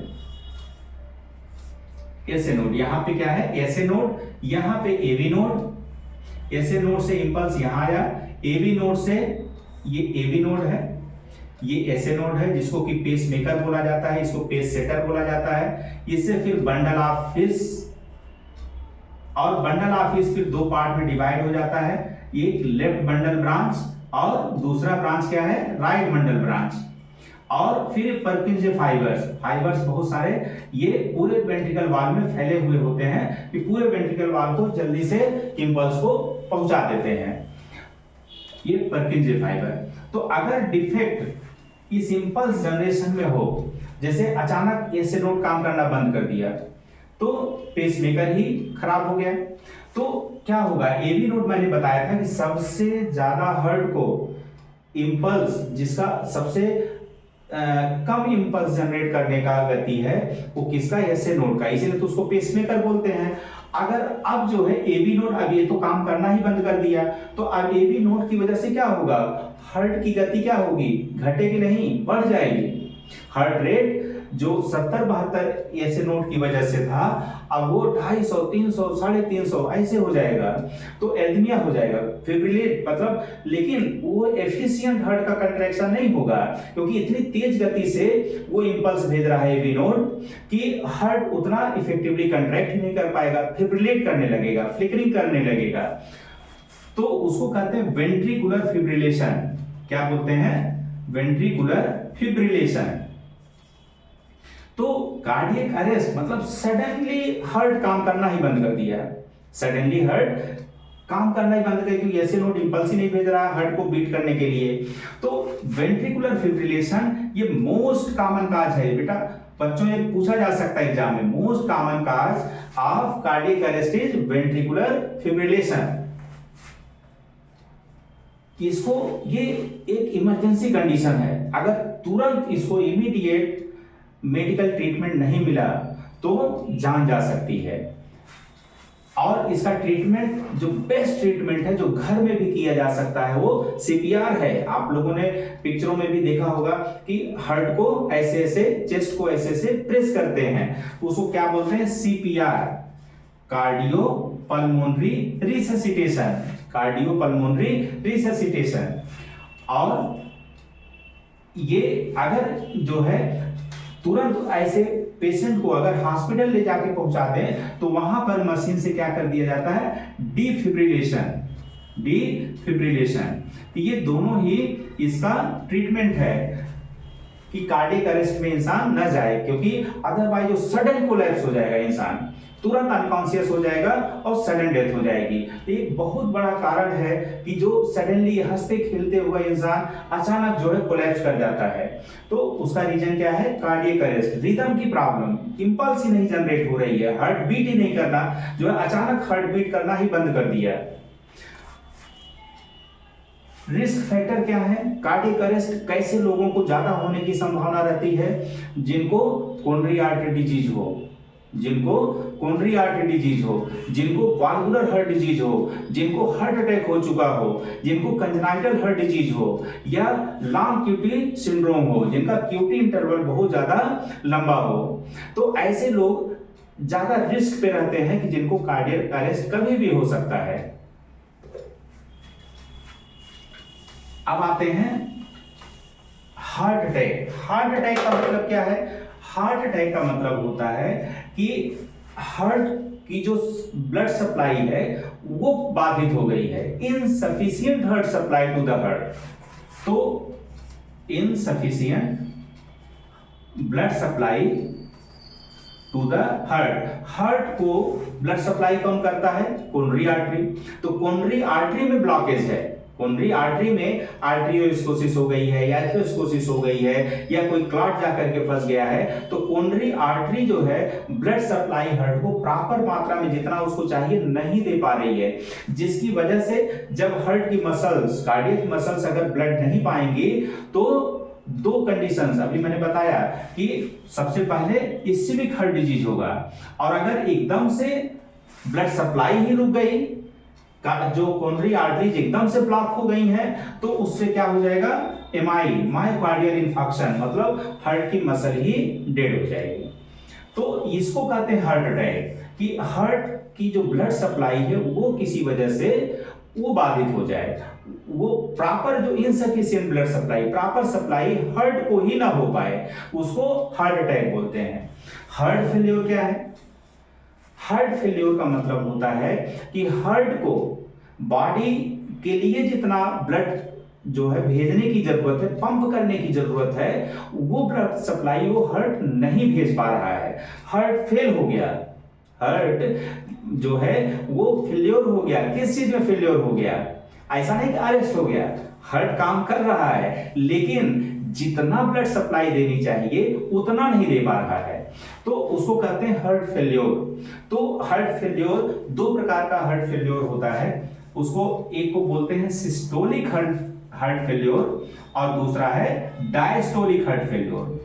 एसए नोड, यहां पे क्या है एसए नोड, यहां पे एवी नोड। एसए नोड से इंपल्स यहां आया, एवी नोड से, ये एवी नोड है, ये एसए नोड है जिसको कि पेस मेकर बोला जाता है, इसको पेस सेटर बोला जाता है। इससे फिर बंडल ऑफ फिश, और बंडल ऑफ फिश फिर दो पार्ट में डिवाइड हो जाता है, एक लेफ्ट बंडल ब्रांच और दूसरा ब्रांच क्या है राइट बंडल ब्रांच। और फिर पर्किंजे फाइबर्स बहुत सारे ये पूरे वेंट्रिकल वाल में फैले हुए होते हैं कि पूरे वेंट्रिकल वाल को जल्दी से इंपल्स को पहुंचा देते हैं, ये पर्किंजे फाइबर। तो अगर डिफेक्ट इस इंपल्स जनरेशन में हो, जैसे अचानक एसए नोड काम करना बंद कर दिया तो पेसमेकर ही खराब हो गया, तो क्या होगा, एवी नोड मैंने बताया था कि सबसे ज्यादा हार्ट को इंपल्स, जिसका सबसे कम इंपल्स जनरेट करने का गति है वो किसका, एसए नोड का, इसीलिए तो उसको पेसमेकर बोलते हैं। अगर अब जो है एबी नोड, अब ये तो काम करना ही बंद कर दिया, तो अब एबी नोड की वजह से क्या होगा, हार्ट की गति क्या होगी, घटेगी नहीं, बढ़ जाएगी। हार्ट रेट जो 70-72 एसए नोड की वजह से था, अब वो 250, 300, 350 ऐसे हो जाएगा, तो एरिथमिया हो जाएगा, फिब्रिलेट मतलब, लेकिन वो एफिशिएंट हार्ट का कंट्रैक्शन नहीं होगा, क्योंकि इतनी तेज गति से वो इंपल्स भेज रहा है एवी नोड कि हार्ट उतना इफेक्टिवली कंट्रैक्ट ही नहीं कर पाएगा, फिब्रिलेट करने लगेगा, फ्लिकरिंग करने लगेगा। तो उसको कहते हैं वेंट्रिकुलर फिब्रिलेशन। क्या बोलते हैं, वेंट्रिकुलर फिब्रिलेशन। तो कार्डियक अरेस्ट मतलब सडनली हार्ट काम करना ही बंद कर दिया, सडनली हार्ट काम करना ही बंद कर दिया, क्योंकि एसए नोड इंपल्स ही नहीं भेज रहा है हार्ट को बीट करने के लिए। तो वेंट्रिकुलर फिब्रिलेशन ये मोस्ट कॉमन काज है बेटा, बच्चों ये पूछा जा सकता है एग्जाम में, most common cause of cardiac arrest is ventricular fibrillation. इसको, ये एक इमरजेंसी कंडीशन है, अगर तुरंत इसको इमीडिएट मेडिकल ट्रीटमेंट नहीं मिला तो जान जा सकती है। और इसका ट्रीटमेंट जो बेस्ट ट्रीटमेंट है जो घर में भी किया जा सकता है वो सीपीआर है। आप लोगों ने पिक्चरों में भी देखा होगा कि हार्ट को ऐसे ऐसे, चेस्ट को ऐसे ऐसे प्रेस करते हैं, उसको क्या बोलते हैं? CPR, cardio pulmonary resuscitation, cardio pulmonary resuscitation. और ये अगर जो है तुरंत ऐसे पेशेंट को अगर हॉस्पिटल ले जाके पहुंचाते हैं तो वहां पर मशीन से क्या कर दिया जाता है? Defibrillation, defibrillation. ये दोनों ही इसका ट्रीटमेंट है कि कार्डियक अरेस्ट में इंसान न जाए, क्योंकि अदरवाइज जो सडन कोलैप्स हो जाएगा, इंसान तुरंत अनकॉन्शियस हो जाएगा और सडन डेथ हो जाएगी। एक बहुत बड़ा कारण है कि जो सडनली हंसते खेलते हुए इंसान अचानक जो है कोलैप्स कर जाता है, तो उसका रीजन क्या है? कार्डियक अरेस्ट, रिदम की प्रॉब्लम, इंपल्स ही नहीं जनरेट हो रही है, हार्ट बीट ही नहीं करना, जो है अचानक हार्ट बीट करना ही बंद कर दिया। रिस्क फैक्टर क्या है? कार्डियक अरेस्ट कैसे लोगों को ज्यादा होने की संभावना रहती है? जिनको कोरोनरी आर्टरी डिजीज हो, जिनको कोरोनरी आर्टरी डिजीज हो, जिनको वाल्वुलर हार्ट डिजीज हो, जिनको हार्ट अटैक हो चुका हो, जिनको कंजेनाइटल हार्ट डिजीज हो, या लॉन्ग क्यूटी सिंड्रोम हो, जिनका क्यूटी इंटरवल बहुत ज्यादा लंबा हो, तो ऐसे लोग ज्यादा रिस्क पे रहते हैं कि जिनको कार्डियक अरेस्ट कभी भी हो सकता है। अब आते हैं हार्ट अटैक। हार्ट अटैक का मतलब क्या है? हार्ट अटैक का मतलब होता है कि हार्ट की जो ब्लड सप्लाई है वो बाधित हो गई है, insufficient heart supply to the heart. तो insufficient blood supply to the heart. हार्ट को ब्लड सप्लाई कौन करता है? Coronary artery. तो कोरोनरी आर्टरी में ब्लॉकेज है, कोरोनरी आर्टरी में आर्टरियोस्क्लेरोसिस हो गई है या एथेरोस्क्लेरोसिस हो गई है या कोई क्लॉट जाकर के फंस गया है, तो कोरोनरी आर्टरी जो है ब्लड सप्लाई हार्ट को प्रॉपर मात्रा में जितना उसको चाहिए नहीं दे पा रही है, जिसकी वजह से जब हार्ट की मसल्स, कार्डियक मसल्स अगर ब्लड नहीं पाएंगी तो दो कंडीशंस अभी मैंने बताया कि सबसे पहले इस्केमिक हार्ट डिजीज होगा, और अगर एकदम से ब्लड सप्लाई ही रुक गई, जो कोरोनरी आर्टरीज एकदम से ब्लॉक हो गई हैं, तो उससे क्या हो जाएगा? एमआई, मायोकार्डियल इंफार्क्शन, मतलब हार्ट की मसल ही डेड हो जाएगी। तो इसको कहते हैं हार्ट अटैक, कि हार्ट की जो ब्लड सप्लाई है वो किसी वजह से वो बाधित हो जाए, वो प्रॉपर जो insufficient blood supply, proper supply heart को ही ना हो पाए, उसको हार्ट अटैक बोलते हैं। हार्ट फेल्योर क्या है? हार्ट फेल्योर का मतलब होता है कि हार्ट को बॉडी के लिए जितना ब्लड जो है भेजने की जरूरत है, पंप करने की जरूरत है, वो ब्लड सप्लाई वो हार्ट नहीं भेज पा रहा है, हार्ट फेल हो गया, हार्ट जो है वो फेल्योर हो गया। किस चीज में फेल्योर हो गया? ऐसा नहीं कि अरेस्ट हो गया, हार्ट काम कर रहा है लेकिन जितना ब्लड सप्लाई देनी चाहिए उतना नहीं दे पा रहा है, तो उसको कहते हैं हार्ट फेल्योर। तो हार्ट फेल्योर, दो प्रकार का हार्ट फेल्योर होता है, उसको एक को बोलते हैं सिस्टोलिक हार्ट फेल्योर और दूसरा है डायस्टोलिक हार्ट फेल्योर।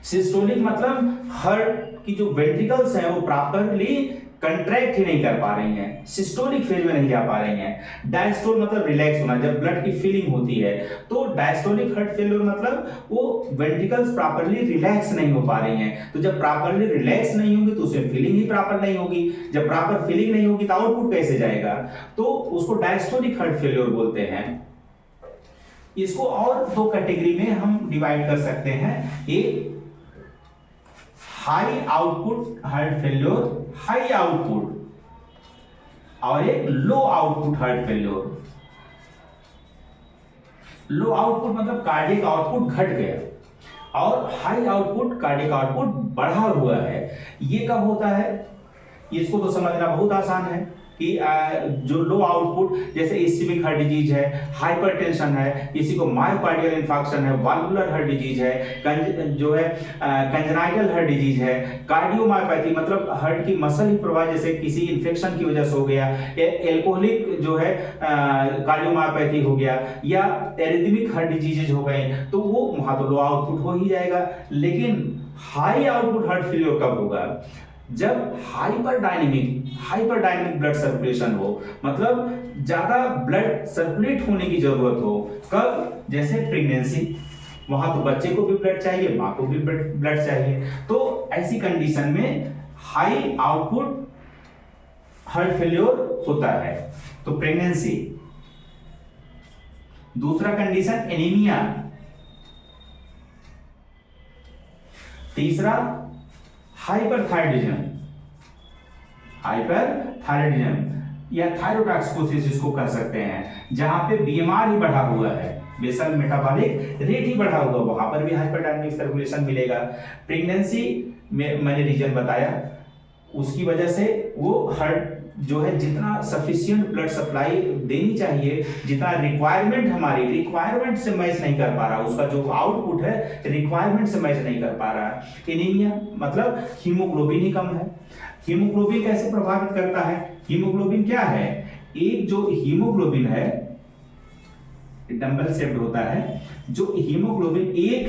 सिस्टोलिक मतलब हार्ट की जो वेंट्रिकल्स हैं वो प्रॉपरली कंट्रैक्ट ही नहीं कर पा रही हैं, सिस्टोलिक फेज में नहीं जा पा रही हैं। डायस्टोल मतलब रिलैक्स होना, जब ब्लड की फीलिंग होती है, तो डायस्टोलिक हार्ट फेल्योर मतलब वो वेंट्रिकल्स प्रॉपरली रिलैक्स नहीं हो पा रही हैं। तो जब प्रॉपरली रिलैक्स नहीं होंगी तो उसमें फीलिंग ही प्रॉपर नहीं होगी, जब प्रॉपर फीलिंग नहीं होगी तो आउटपुट कैसे जाएगा? तो उसको डायस्टोलिक हार्ट फेल्योर बोलते हैं। इसको और दो कैटेगरी में हम डिवाइड कर सकते हैं, एक high output heart failure, high output, और एक low output heart failure. Low output मतलब कार्डियक आउटपुट घट गया और हाई आउटपुट कार्डियक आउटपुट बढ़ा हुआ है। ये कब होता है? इसको तो समझना बहुत आसान है कि जो लो आउटपुट, जैसे इस्केमिक हार्ट डिजीज है, हाइपरटेंशन है, किसी को मायोकार्डियल इंफार्क्शन है, वाल्वुलर हार्ट डिजीज है, जो है कंजेनाइटल हार्ट डिजीज है, कार्डियोमायोपैथी मतलब हार्ट की मसल ही प्रभाव जैसे किसी इन्फेक्शन की वजह से हो गया, एल्कोहलिक जो है कार्डियोमायोपैथी हो गया, या एरिथमिक हार्ट डिजीजेज हो गए, तो वो वहां तो लो आउटपुट हो ही जाएगा। लेकिन हाई आउटपुट हार्ट फेल्योर कब होगा? जब हाइपर डायनेमिक ब्लड सर्कुलेशन हो, मतलब ज्यादा ब्लड सर्कुलेट होने की जरूरत हो। कब? जैसे प्रेगनेंसी, वहां तो बच्चे को भी ब्लड चाहिए, माँ को भी ब्लड चाहिए। तो ऐसी कंडीशन में हाई आउटपुट हार्ट फेल्योर होता है, तो प्रेगनेंसी। दूसरा कंडीशन एनीमिया। तीसरा हाइपरथायरॉयडिज्म या थायरोटॉक्सिकोसिस जिसको कह सकते हैं, जहां पे बीएमआर ही बढ़ा हुआ है, बेसल मेटाबॉलिक रेट ही बढ़ा हुआ, वहां पर भी हाइपरडायनामिक सर्कुलेशन मिलेगा। प्रेगनेंसी में मैंने रीजन बताया, उसकी वजह से वो हार्ट जो है जितना सफिशिएंट ब्लड सप्लाई देनी चाहिए, जितना रिक्वायरमेंट से मैच नहीं कर पा रहा, उसका जो आउटपुट है रिक्वायरमेंट से मैच नहीं कर पा रहा है। एनीमिया मतलब हीमोग्लोबिन ही कम है। हीमोग्लोबिन कैसे प्रभावित करता है? हीमोग्लोबिन क्या है? एक जो हीमोग्लोबिन है डंबल शेप्ड होता है, जो एक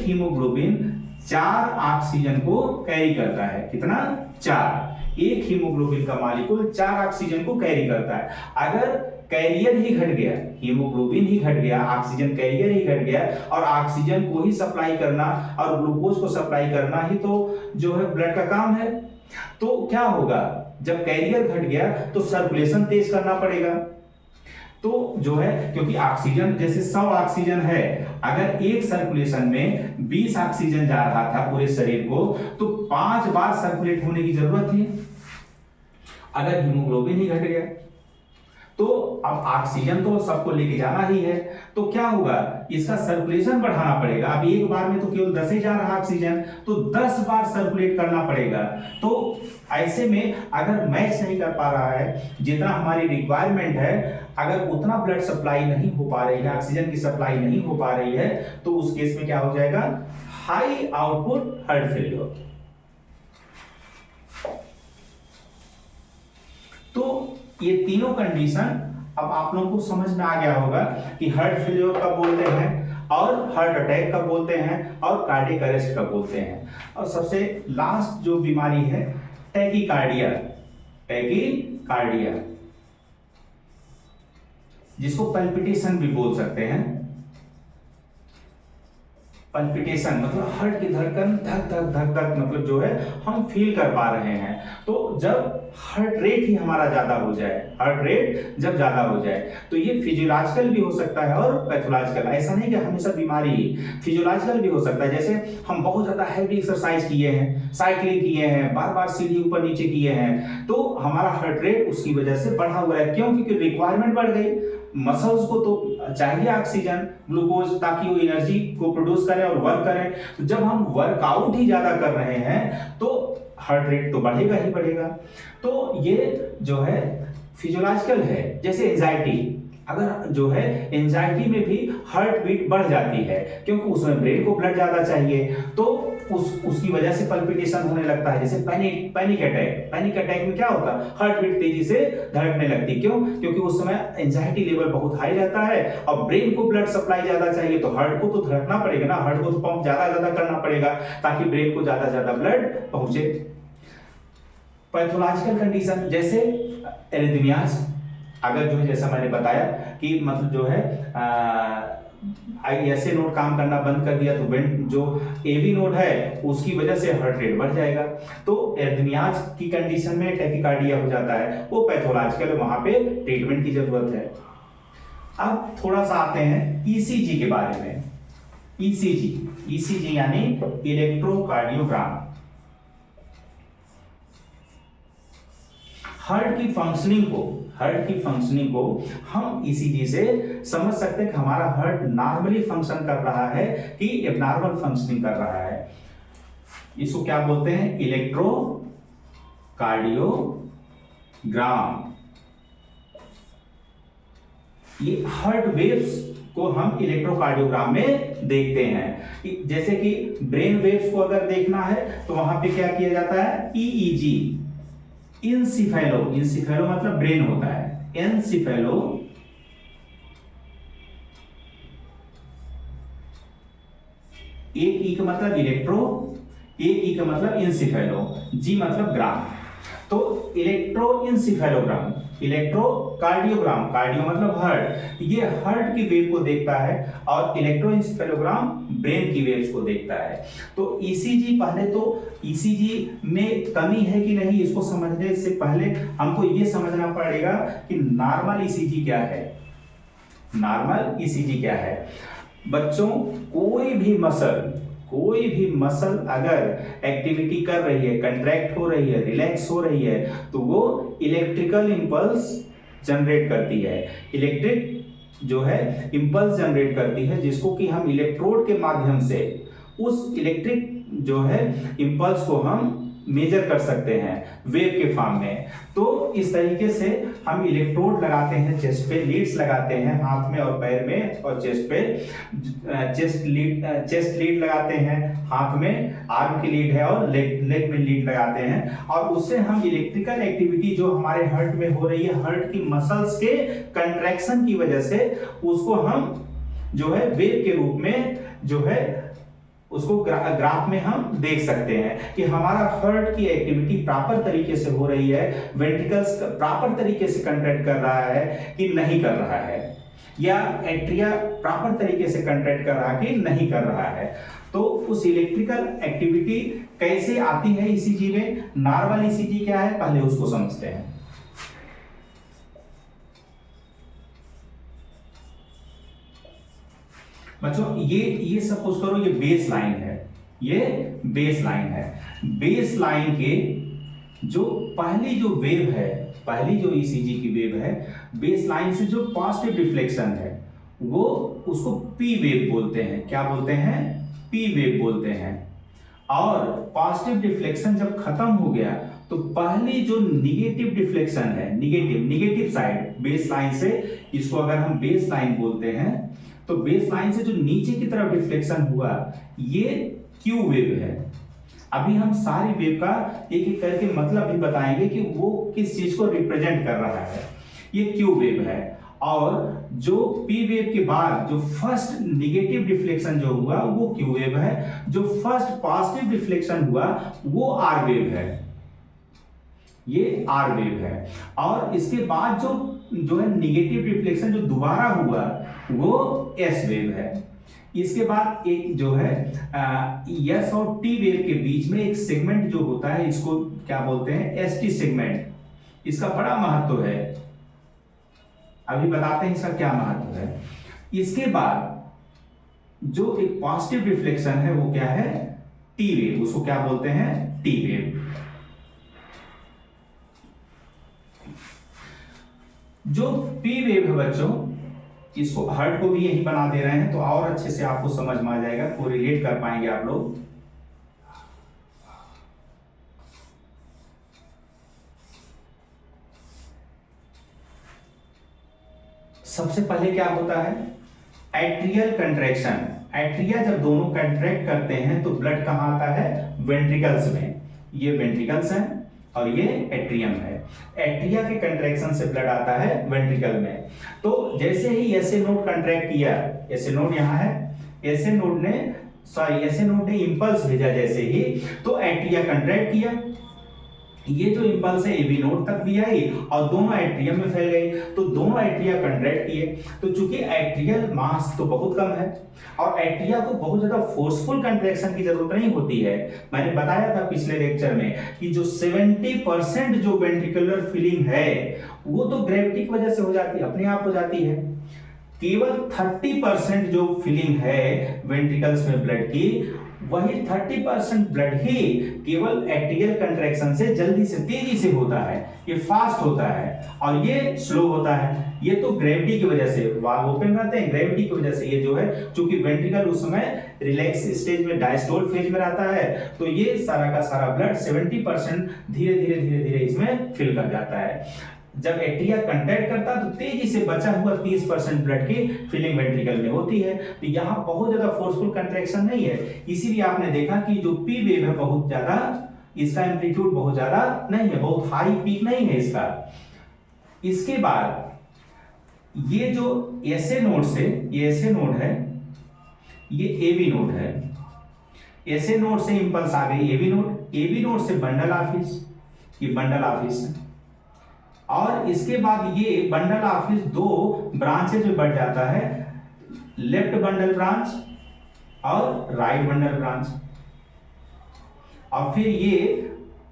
हीमोग्लोबिन 4 ऑक्सीजन को कैरी करता है। कितना? 4। एक हीमोग्लोबिन का मॉलिक्यूल 4 ऑक्सीजन को कैरी करता है। अगर कैरियर ही घट गया, हीमोग्लोबिन ही घट गया, ऑक्सीजन कैरियर ही घट गया, और ऑक्सीजन को ही सप्लाई करना और ग्लूकोज को सप्लाई करना ही तो जो है ब्लड का काम है, तो क्या होगा? जब कैरियर घट गया तो सर्कुलेशन तेज करना पड़ेगा। तो जो है, क्योंकि ऑक्सीजन जैसे 100 ऑक्सीजन है, अगर एक सर्कुलेशन में 20 ऑक्सीजन जा रहा था पूरे शरीर को, तो 5 बार सर्कुलेट होने की जरूरत थी। अगर हीमोग्लोबिन ही घट गया तो अब ऑक्सीजन तो सबको लेके जाना ही है, तो क्या होगा? इसका सर्कुलेशन बढ़ाना पड़ेगा। अब एक बार में तो केवल 10 ही जा रहा ऑक्सीजन, तो 10 बार सर्कुलेट करना पड़ेगा। तो ऐसे में अगर मैच नहीं कर पा रहा है, जितना हमारी रिक्वायरमेंट है, अगर उतना ब्लड सप्लाई नहीं हो पा रही है, ऑक्सीजन की सप्लाई नहीं हो पा रही है, तो उस केस में क्या हो जाएगा? High output heart failure. तो ये तीनों कंडीशन अब आप लोगों को समझ में आ गया होगा कि हार्ट फेल्योर कब बोलते हैं, और हार्ट अटैक कब बोलते हैं, और कार्डियक अरेस्ट कब बोलते हैं। और सबसे लास्ट जो बीमारी है टैकीकार्डिया, जिसको पल्पिटेशन भी बोल सकते हैं। पल्पिटेशन मतलब हार्ट की धड़कन धक धक धक धक, मतलब जो है हम फील कर पा रहे हैं। तो जब हार्ट रेट ही हमारा ज्यादा हो जाए, तो ये फिजियोलॉजिकल भी हो सकता है और पैथोलॉजिकल। ऐसा नहीं कि हमेशा बीमारी, फिजियोलॉजिकल भी हो सकता है। जैसे हम बहुत ज्यादा हैवी एक्सरसाइज किए हैं, साइकिलिंग किए हैं, बार बार सीढ़ी ऊपर नीचे किए हैं, तो हमारा हार्ट रेट उसकी वजह से बढ़ा हुआ है। क्यों? क्योंकि रिक्वायरमेंट बढ़ गई, मसल्स को तो चाहिए ऑक्सीजन, ग्लूकोज, ताकि वो एनर्जी को प्रोड्यूस करें और वर्क करें। तो जब हम वर्कआउट ही ज्यादा कर रहे हैं तो हार्ट रेट तो बढ़ेगा ही बढ़ेगा। तो ये जो है फिजियोलॉजिकल है। जैसे एंजाइटी, अगर जो है एंजाइटी में भी हार्ट बीट बढ़ जाती है, क्योंकि उसमें ब्रेन को ब्लड ज्यादा चाहिए, तो उसकी वजह से पल्पिटेशन होने लगता है। जैसे पैनिक अटैक में क्या होता है? हार्ट बीट तेजी से धड़कने लगती है। क्यों? क्योंकि उस समय एंजाइटी लेवल बहुत हाई रहता है और ब्रेन को ब्लड सप्लाई ज्यादा चाहिए, तो हार्ट को तो धड़कना पड़ेगा ना, हार्ट को तो पंप ज्यादा करना पड़ेगा ताकि ब्रेन को ज्यादा ब्लड पहुंचे। पैथोलॉजिकल कंडीशन जैसे एरिथमियाज, अगर जो है जैसा मैंने बताया कि मतलब जो है ऐसे नोड काम करना बंद कर दिया, तो जो एवी नोड है उसकी वजह से हार्ट रेट बढ़ जाएगा। तो एरिथमियाज की कंडीशन में टैकीकार्डिया हो जाता है, वो पैथोलॉजिकल है, वहां पे ट्रीटमेंट की जरूरत है। अब थोड़ा सा आते हैं ईसीजी के बारे में। ईसीजी यानी इलेक्ट्रोकार्डियोग्राम। हार्ट की फंक्शनिंग को हम ईसीजी से समझ सकते हैं कि हमारा हार्ट नॉर्मली फंक्शन कर रहा है कि एबनॉर्मल फंक्शनिंग कर रहा है। इसको क्या बोलते हैं? इलेक्ट्रोकार्डियोग्राम। ये हार्ट वेव्स को हम इलेक्ट्रोकार्डियोग्राम में देखते हैं। जैसे कि ब्रेन वेव्स को अगर देखना है तो वहां पे क्या किया जाता है? ईईजी, इंसिफेलो मतलब ब्रेन होता है, एनसिफेलो एक ई का मतलब इलेक्ट्रो, एक ई का मतलब इंसिफेलो, जी मतलब ग्राम। तो इलेक्ट्रोइंसिफेलोग्राम, इलेक्ट्रोकार्डियोग्राम, कार्डियो मतलब हार्ट, ये हार्ट की वेव को देखता है और इलेक्ट्रोइंसिफेलोग्राम ब्रेन की वेव्स को देखता है। तो ईसीजी, पहले तो ईसीजी में कमी है कि नहीं इसको समझने से पहले हमको ये समझना पड़ेगा कि नॉर्मल ईसीजी क्या है। नॉर्मल ईसीजी क्या है बच्चों? कोई भी मसल अगर एक्टिविटी कर रही है, कंट्रैक्ट हो रही है, रिलैक्स हो रही है, तो वो इलेक्ट्रिकल इंपल्स जनरेट करती है। इलेक्ट्रिक जो है इंपल्स जनरेट करती है, जिसको कि हम इलेक्ट्रोड के माध्यम से उस इलेक्ट्रिक जो है इंपल्स को हम मेजर कर सकते हैं वेव के फॉर्म में। तो इस तरीके से हम इलेक्ट्रोड लगाते हैं चेस्ट पे, लीड्स लगाते हैं हाथ में और पैर में, और चेस्ट पे चेस्ट लीड लगाते हैं हाथ में, आर्म की लीड है और लेग में लीड लगाते हैं, और उससे हम इलेक्ट्रिकल एक्टिविटी जो हमारे हार्ट में हो रही है, हार्ट की मसल्स के कंट्रैक्शन की वजह से उसको हम जो है वेव के रूप में जो है उसको ग्राफ में हम देख सकते हैं कि हमारा हार्ट की एक्टिविटी प्रॉपर तरीके से हो रही है, वेंट्रिकल्स प्रॉपर तरीके से कंट्रैक्ट कर रहा है कि नहीं कर रहा है, या एट्रिया प्रॉपर तरीके से कंट्रैक्ट कर रहा है कि नहीं कर रहा है। तो उस इलेक्ट्रिकल एक्टिविटी कैसे आती है ईसीजी में, नॉर्मल ईसीजी क्या है पहले उसको समझते हैं। बच्चों ये सपोज करो ये बेस लाइन है, ये बेस लाइन है। बेस लाइन के जो पहली जो वेव है, पहली जो ईसीजी की वेव है, बेस लाइन से जो पॉजिटिव रिफ्लेक्शन है वो उसको पी वेव बोलते हैं। क्या बोलते हैं? पी वेव बोलते हैं। और पॉजिटिव डिफ्लेक्शन जब खत्म हो गया तो पहली जो निगेटिव डिफ्लेक्शन है, निगेटिव साइड बेस लाइन से, इसको अगर हम बेस लाइन बोलते हैं, तो बेस लाइन से जो नीचे की तरफ डिफ्लेक्शन हुआ ये क्यू वेव है। अभी हम सारी वेव का एक एक करके मतलब भी बताएंगे कि वो किस चीज को रिप्रेजेंट कर रहा है। ये क्यू वेव है, और जो पी वेव के बाद जो फर्स्ट निगेटिव डिफ्लेक्शन जो हुआ वो क्यू वेव है, जो फर्स्ट पॉजिटिव डिफ्लेक्शन हुआ वो आर वेव है, ये आर वेव है। और इसके बाद जो है निगेटिव रिफ्लेक्शन जो दोबारा हुआ वो एस वेव है। इसके बाद एक जो है एस और टी वेव के बीच में एक सेगमेंट जो होता है, इसको क्या बोलते हैं? S T segment. इसका बड़ा महत्व है, अभी बताते हैं इसका क्या महत्व है। इसके बाद जो एक पॉजिटिव रिफ्लेक्शन है वो क्या है? T wave. उसको क्या बोलते हैं? T wave. जो पी वेव है बच्चों, इसको हार्ट को भी यही बना दे रहे हैं तो और अच्छे से आपको समझ में आ जाएगा, कोरिलेट कर पाएंगे आप लोग। सबसे पहले क्या होता है? Atrial contraction. एट्रिया जब दोनों कंट्रैक्ट करते हैं तो ब्लड कहां आता है? वेंट्रिकल्स में। ये वेंट्रिकल्स हैं और ये एट्रियम है। एट्रिया के कंट्रैक्शन से ब्लड आता है वेंट्रिकल में। तो जैसे ही एसए नोड कंट्रैक्ट किया, एसए नोड यहाँ है, एसए नोड ने इंपल्स भेजा जैसे ही, तो एट्रिया कंट्रैक्ट किया, ये जो इंपल्स है एबी नोड तक भी आई और दोनों एट्रियम में फैल गई, तो दोनों एट्रिया कंट्रैक्ट किए। तो चूंकि एट्रियल मास तो बहुत कम है और एट्रिया को बहुत ज्यादा फोर्सफुल कंट्रैक्शन की जरूरत नहीं होती है। मैंने बताया था पिछले लेक्चर में कि जो 70% जो वेंट्रिकुलर फीलिंग है वो तो ग्रेविटी की वजह से हो जाती है, अपने आप हो जाती है। केवल 30% जो फीलिंग है वेंट्रिकल्स में ब्लड की, वही 30% ब्लड ही केवल एट्रियल कंट्रैक्शन से जल्दी से तेजी से होता है, ये फास्ट होता है और ये स्लो होता है। ये तो ग्रेविटी की वजह से वाल्व ओपन रहते हैं, ग्रेविटी की वजह से ये जो है, चूंकि वेंट्रिकल उस समय रिलैक्स स्टेज में डायस्टोल फेज में रहता है, तो ये सारा का सारा ब्लड 70% धीरे धीरे इसमें फिल कर जाता है। जब एट्रिया कंट्रैक्ट करता है तो तेजी से बचा हुआ 30% ब्लड की फिलिंग वेंट्रिकल में होती है। तो यहाँ बहुत ज्यादा फोर्सफुल कंट्रैक्शन नहीं है, इसीलिए आपने देखा कि जो पी वेव है बहुत ज्यादा, इसका एम्पलीट्यूड बहुत ज्यादा नहीं है, बहुत हाई पीक नहीं है इसका। इसके बाद ये जो एसए नोड से, ये एसए नोड है, ये एबी नोड है। एसए नोड से इंपल्स आ गई एबी नोड, एबी नोड से बंडल ऑफिस, ये बंडल ऑफिस है। और इसके बाद ये बंडल ऑफिस दो ब्रांचेज में बढ़ जाता है, लेफ्ट बंडल ब्रांच और राइट बंडल ब्रांच। और फिर ये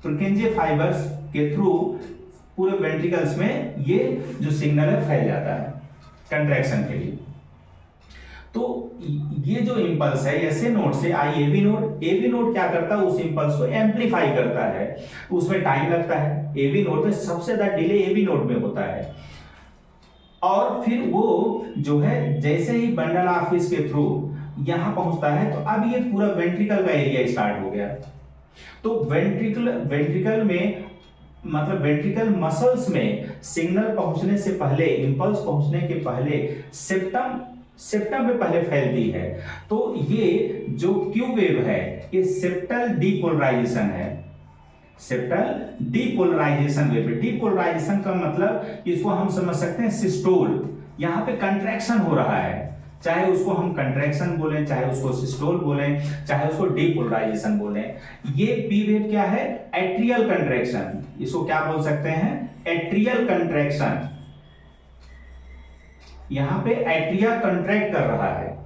पुरकिंजे फाइबर्स के थ्रू पूरे वेंट्रिकल्स में ये जो सिग्नल है फैल जाता है कंट्रैक्शन के लिए। तो ये जो इंपल्स है ऐसे नोड से आई एबी नोड क्या करता है, उस इंपल्स को एम्पलीफाई करता है, उसमें टाइम लगता है। एबी नोड में सबसे ज्यादा डिले एबी नोड में होता है। और फिर वो जो है जैसे ही बंडल ऑफिस के थ्रू यहां पहुंचता है तो अब ये पूरा वेंट्रिकल का एरिया स्टार्ट हो गया। तो वेंट्रिकल में मतलब वेंट्रिकल मसल्स में सिग्नल पहुंचने से पहले, इंपल्स पहुंचने के पहले सेप्टम में पहले फैलती है। तो ये जो क्यू वेव है ये सेप्टल डीपोलराइजेशन है, सेप्टल डीपोलराइजेशन वेव। डीपोलराइजेशन का मतलब इसको हम समझ सकते हैं सिस्टोल, यहां पे कंट्रैक्शन हो रहा है, चाहे उसको हम कंट्रैक्शन बोलें, चाहे उसको सिस्टोल बोलें, चाहे उसको डीपोलराइजेशन बोलें। ये पी वेव क्या है, एट्रियल कंट्रैक्शन, इसको क्या बोल सकते हैं, एट्रियल कंट्रैक्शन। यहां पे एट्रिया कंट्रैक्ट कर रहा है।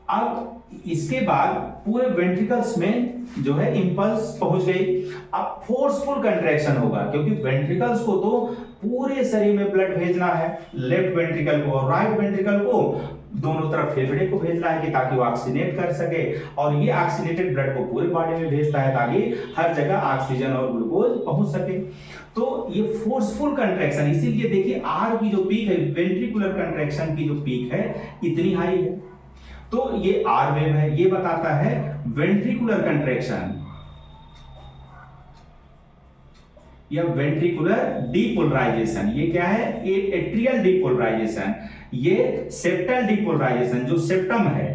अब इसके बाद पूरे वेंट्रिकल्स में जो है इंपल्स पहुंच गई। अब फोर्सफुल कंट्रैक्शन होगा क्योंकि वेंट्रिकल्स को तो पूरे शरीर में ब्लड भेजना है, लेफ्ट वेंट्रिकल को और राइट वेंट्रिकल को दोनों तरफ फेफड़े को भेजना है कि ताकि वो ऑक्सीनेट कर सके, और ये ऑक्सीनेटेड ब्लड को पूरे बॉडी में भेजता है ताकि हर जगह ऑक्सीजन और ग्लूकोज पहुंच सके। तो ये फोर्सफुल कंट्रैक्शन, इसीलिए देखिए आर की जो पीक है, वेंट्रिकुलर कंट्रैक्शन की जो पीक है इतनी हाई है। तो ये आर वेव है, ये बताता है वेंट्रिकुलर कंट्रैक्शन या वेंट्रिकुलर डीपोलराइजेशन। ये क्या है, एट्रियल डीपोलराइजेशन, ये सेप्टल डीपोलराइजेशन, जो सेप्टम है,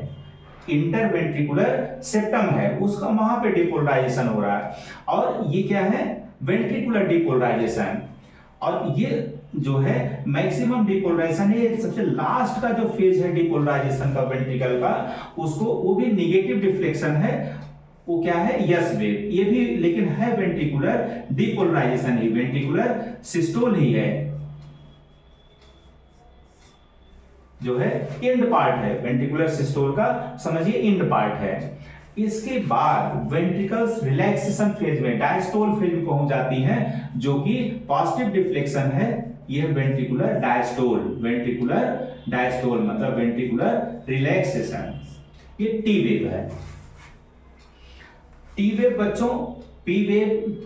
इंटरवेंट्रिकुलर सेप्टम है, उसका वहां पे डीपोलराइजेशन हो रहा है। और ये क्या है, वेंट्रिकुलर डीपोलराइजेशन। और ये जो है मैक्सिमम डीपोलराइजेशन है, सबसे लास्ट का जो फेज है डीपोलराइजेशन का वेंट्रिकल का, उसको वो भी निगेटिव डिफ्लेक्शन है, वो क्या है, यस वेव। ये भी लेकिन है वेंट्रिकुलर डीपोलराइजेशन ही, वेंट्रिकुलर सिस्टोल ही है, जो है एंड पार्ट है वेंट्रिकुलर सिस्टोल का, समझिए एंड पार्ट है। इसके बाद वेंट्रिकल्स रिलैक्सेशन फेज में, डायस्टोल फेज में पहुंच जाती हैं, जो कि पॉजिटिव डिफ्लेक्शन है। ये वेंट्रिकुलर डायस्टोल, वेंट्रिकुलर डायस्टोल मतलब वेंट्रिकुलर रिलैक्सेशन। ये टी वेव है। टी वेव बच्चों, पी वेव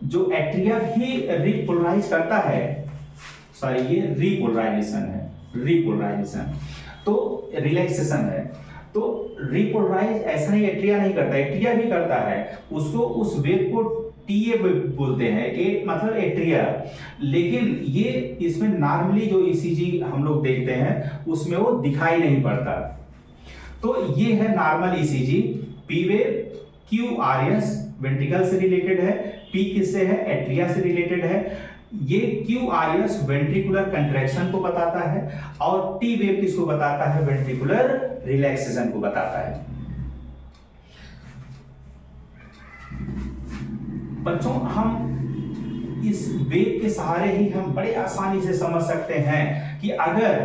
जो एट्रिया भी रिपोलराइज करता है, सॉरी ये रिपोलराइजेशन है, रिपोलराइजेशन तो रिलैक्सेशन है। तो रिपोलराइज ऐसा नहीं एट्रिया नहीं करता, एट्रिया भी करता है, उसको उस वेव को टीए बोलते हैं, ए मतलब एट्रिया। लेकिन ये इसमें नॉर्मली जो ईसीजी हम लोग देखते हैं उसमें वो दिखाई नहीं पड़ता। तो ये है normal ECG. P wave Q R S ventricle से रिलेटेड है, पी किससे है, एट्रिया से रिलेटेड है। ये Q R S ventricular contraction को बताता है, और टी वेव किसको बताता है, वेंट्रिकुलर रिलैक्सेशन को बताता है। बच्चों हम इस वेव के सहारे ही हम बड़े आसानी से समझ सकते हैं कि अगर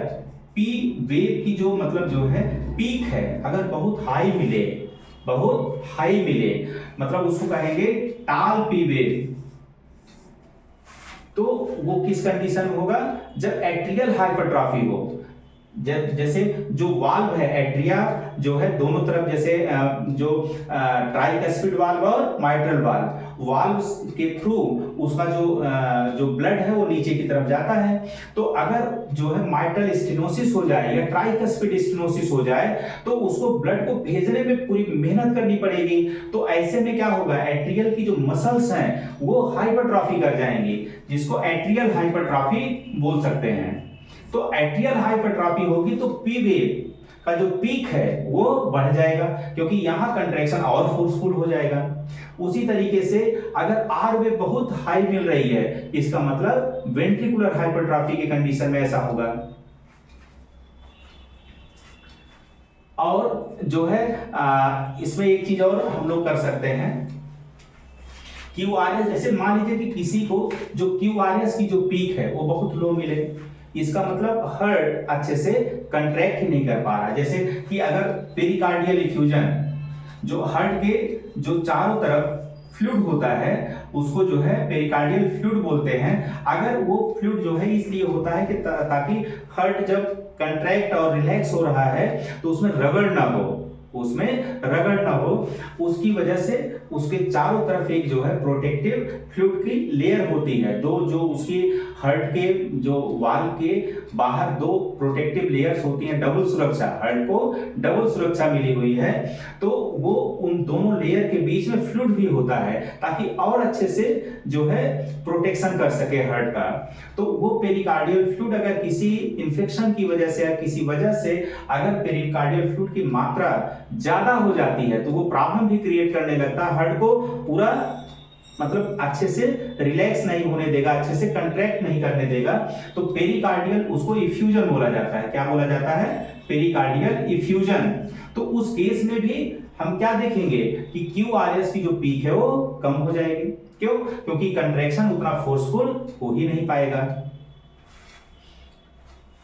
पी वेव की जो मतलब जो है पीक है, अगर बहुत हाई मिले, बहुत हाई मिले, मतलब उसको कहेंगे टाल पी वेव, तो वो किस कंडीशन में होगा, जब एट्रियल हाइपरट्रॉफी हो। जैसे जो वाल्व है एट्रिया जो है दोनों तरफ, जैसे जो ट्राइकस्पिड वाल्व और माइट्रल वाल्व के थ्रू उसका जो ब्लड है वो नीचे की तरफ जाता है। तो अगर जो है माइट्रल स्टेनोसिस हो जाए या ट्राइकस्पिड स्टेनोसिस हो जाए तो उसको ब्लड को भेजने में पूरी मेहनत करनी पड़ेगी। तो ऐसे में क्या होगा, एट्रियल की जो मसल्स हैं वो हाइपरट्रॉफी कर जाएंगी, जिसको एट्रियल हाइपरट्रॉफी बोल सकते हैं। तो एट्रियल हाइपरट्रॉफी होगी तो पी वेव का जो पीक है वो बढ़ जाएगा, क्योंकि यहां कंट्रैक्शन और फोर्सफुल हो जाएगा। उसी तरीके से अगर आर वेव बहुत हाई मिल रही है, इसका मतलब वेंट्रिकुलर हाइपरट्रॉफी के कंडीशन में ऐसा होगा। और जो है इसमें एक चीज और हम लोग कर सकते हैं QRS, जैसे मान लीजिए कि किसी को जो QRS की जो पीक है वो बहुत लो मिले, इसका मतलब हार्ट अच्छे से कंट्रैक्ट ही नहीं कर पा रहा। जैसे कि अगर पेरिकार्डियल इफ्यूजन, जो हार्ट के जो चारों तरफ फ्लूइड होता है उसको जो है पेरिकार्डियल फ्लूइड बोलते हैं। अगर वो फ्लूइड जो है इसलिए होता है कि ताकि हार्ट जब कंट्रैक्ट और रिलैक्स हो रहा है तो उसमें रगड़ ना हो, उसकी वजह से उसके चारों तरफ एक जो है प्रोटेक्टिव फ्लूइड की लेयर होती है। दो जो उसकी हार्ट के जो वाल के बाहर दो प्रोटेक्टिव लेयर्स होती हैं, डबल सुरक्षा, हार्ट को डबल सुरक्षा मिली हुई है, तो वो उन दोनों लेयर के बीच में फ्लूइड भी होता है ताकि और अच्छे से जो है प्रोटेक्शन कर सके हार्ट का। तो वो पेरिकार्डियल फ्लूइड अगर किसी इंफेक्शन की वजह से या किसी वजह से अगर पेरिकार्डियल फ्लूइड की मात्रा ज्यादा हो जाती है तो वो प्रॉब्लम भी क्रिएट करने लगता है, हार्ट को पूरा मतलब अच्छे से रिलैक्स नहीं होने देगा, अच्छे से कंट्रैक्ट नहीं करने देगा। तो पेरिकार्डियल, उसको इफ्यूजन बोला जाता है। क्या बोला जाता है? Pericardial effusion. तो उस केस में भी हम क्या देखेंगे कि QRS की जो पीक है वो कम हो जाएगी। क्यों? क्योंकि कंट्रैक्शन उतना फोर्सफुल हो ही नहीं पाएगा।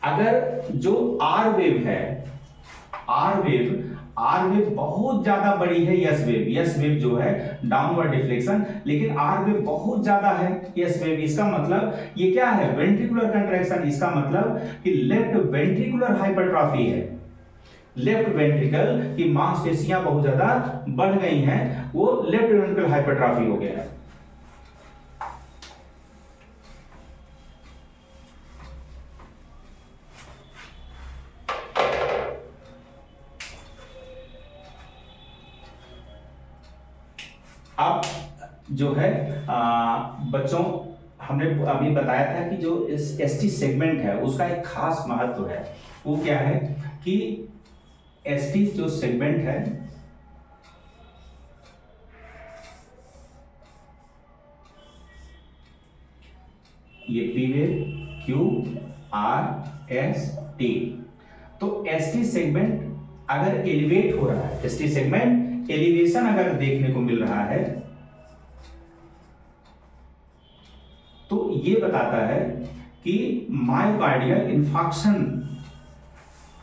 अगर जो R वेव है, R वेव बहुत ज्यादा बड़ी है यस वेव जो है डाउनवर्ड डिफ्लेक्शन, लेकिन R वेव बहुत ज्यादा है यस वेव। इसका मतलब ये क्या है? Ventricular contraction. इसका मतलब कि लेफ्ट वेंट्रिकुलर हाइपरट्रॉफी है, लेफ्ट वेंट्रिकल की मांसपेशियां बहुत ज्यादा बढ़ गई हैं, वो लेफ्ट वेंट्रिकल हाइपरट्रॉफी हो गया है। अब जो है बच्चों, हमने अभी बताया था कि जो इस ST सेगमेंट है उसका एक खास महत्व है। वो क्या है कि ST जो सेगमेंट है, ये P वेव QRST, तो ST सेगमेंट अगर एलिवेट हो रहा है, ST सेगमेंट एलिवेशन अगर देखने को मिल रहा है तो ये बताता है कि मायोकार्डियल इंफार्क्शन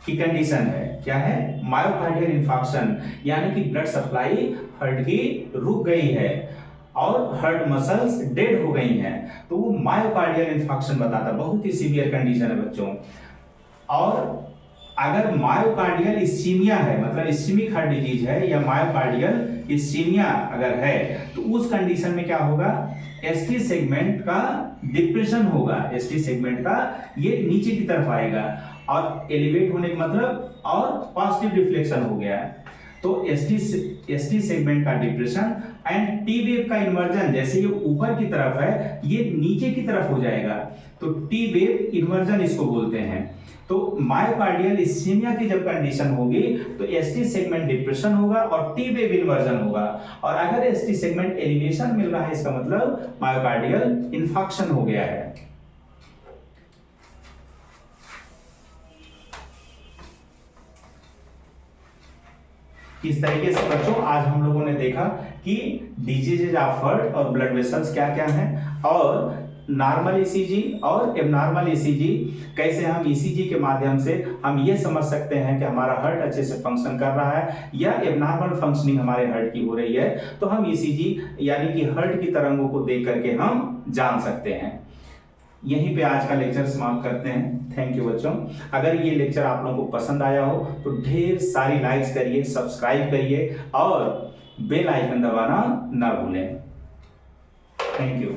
की कंडीशन है। क्या है? मायोकार्डियल इंफार्क्शन, यानी कि ब्लड सप्लाई हार्ट की रुक गई है और हार्ट मसल्स डेड हो गई हैं, तो वो मायोकार्डियल इंफार्क्शन बताता है। बहुत ही सीवियर कंडीशन है बच्चों। और अगर मायोकार्डियल इस्कीमिया है, मतलब इस्कीमिक हार्ट डिजीज है या मायोकार्डियल इस्कीमिया अगर है, तो उस कंडीशन में क्या होगा? ST सेगमेंट का डिप्रेशन होगा, ST सेगमेंट का ये नीचे की तरफ आएगा और एलिवेट होने का मतलब और पॉजिटिव डिफ्लेक्शन हो गया। तो ST सेगमेंट का डिप्रेशन एंड T वेव का इन्वर्जन, जैसे ये ऊपर की तरफ है ये नीचे की तरफ हो जाएगा, तो T वेव इन्वर्जन इसको बोलते हैं। तो मायोकार्डियल इस्कीमिया की जब कंडीशन होगी तो ST सेगमेंट डिप्रेशन होगा और T वेव इन्वर्जन होगा। और अगर ST सेगमेंट एलिवेशन मिल रहा है इसका मतलब मायोकार्डियल इंफार्क्शन हो गया है। इस तरीके से बच्चों आज हम लोगों ने देखा कि डिजीजेज ऑफ हार्ट और ब्लड वेसल्स क्या क्या हैं, और नॉर्मल ECG और एबनॉर्मल ECG कैसे हम ECG के माध्यम से हम ये समझ सकते हैं कि हमारा हार्ट अच्छे से फंक्शन कर रहा है या एबनॉर्मल फंक्शनिंग हमारे हार्ट की हो रही है, तो हम ECG यानी कि हार्ट की तरंगों को देख करके हम जान सकते हैं। यहीं पे आज का लेक्चर समाप्त करते हैं। थैंक यू बच्चों। अगर ये लेक्चर आप लोगों को पसंद आया हो तो ढेर सारी लाइक्स करिए, सब्सक्राइब करिए और बेल आइकन दबाना ना भूलें। Thank you.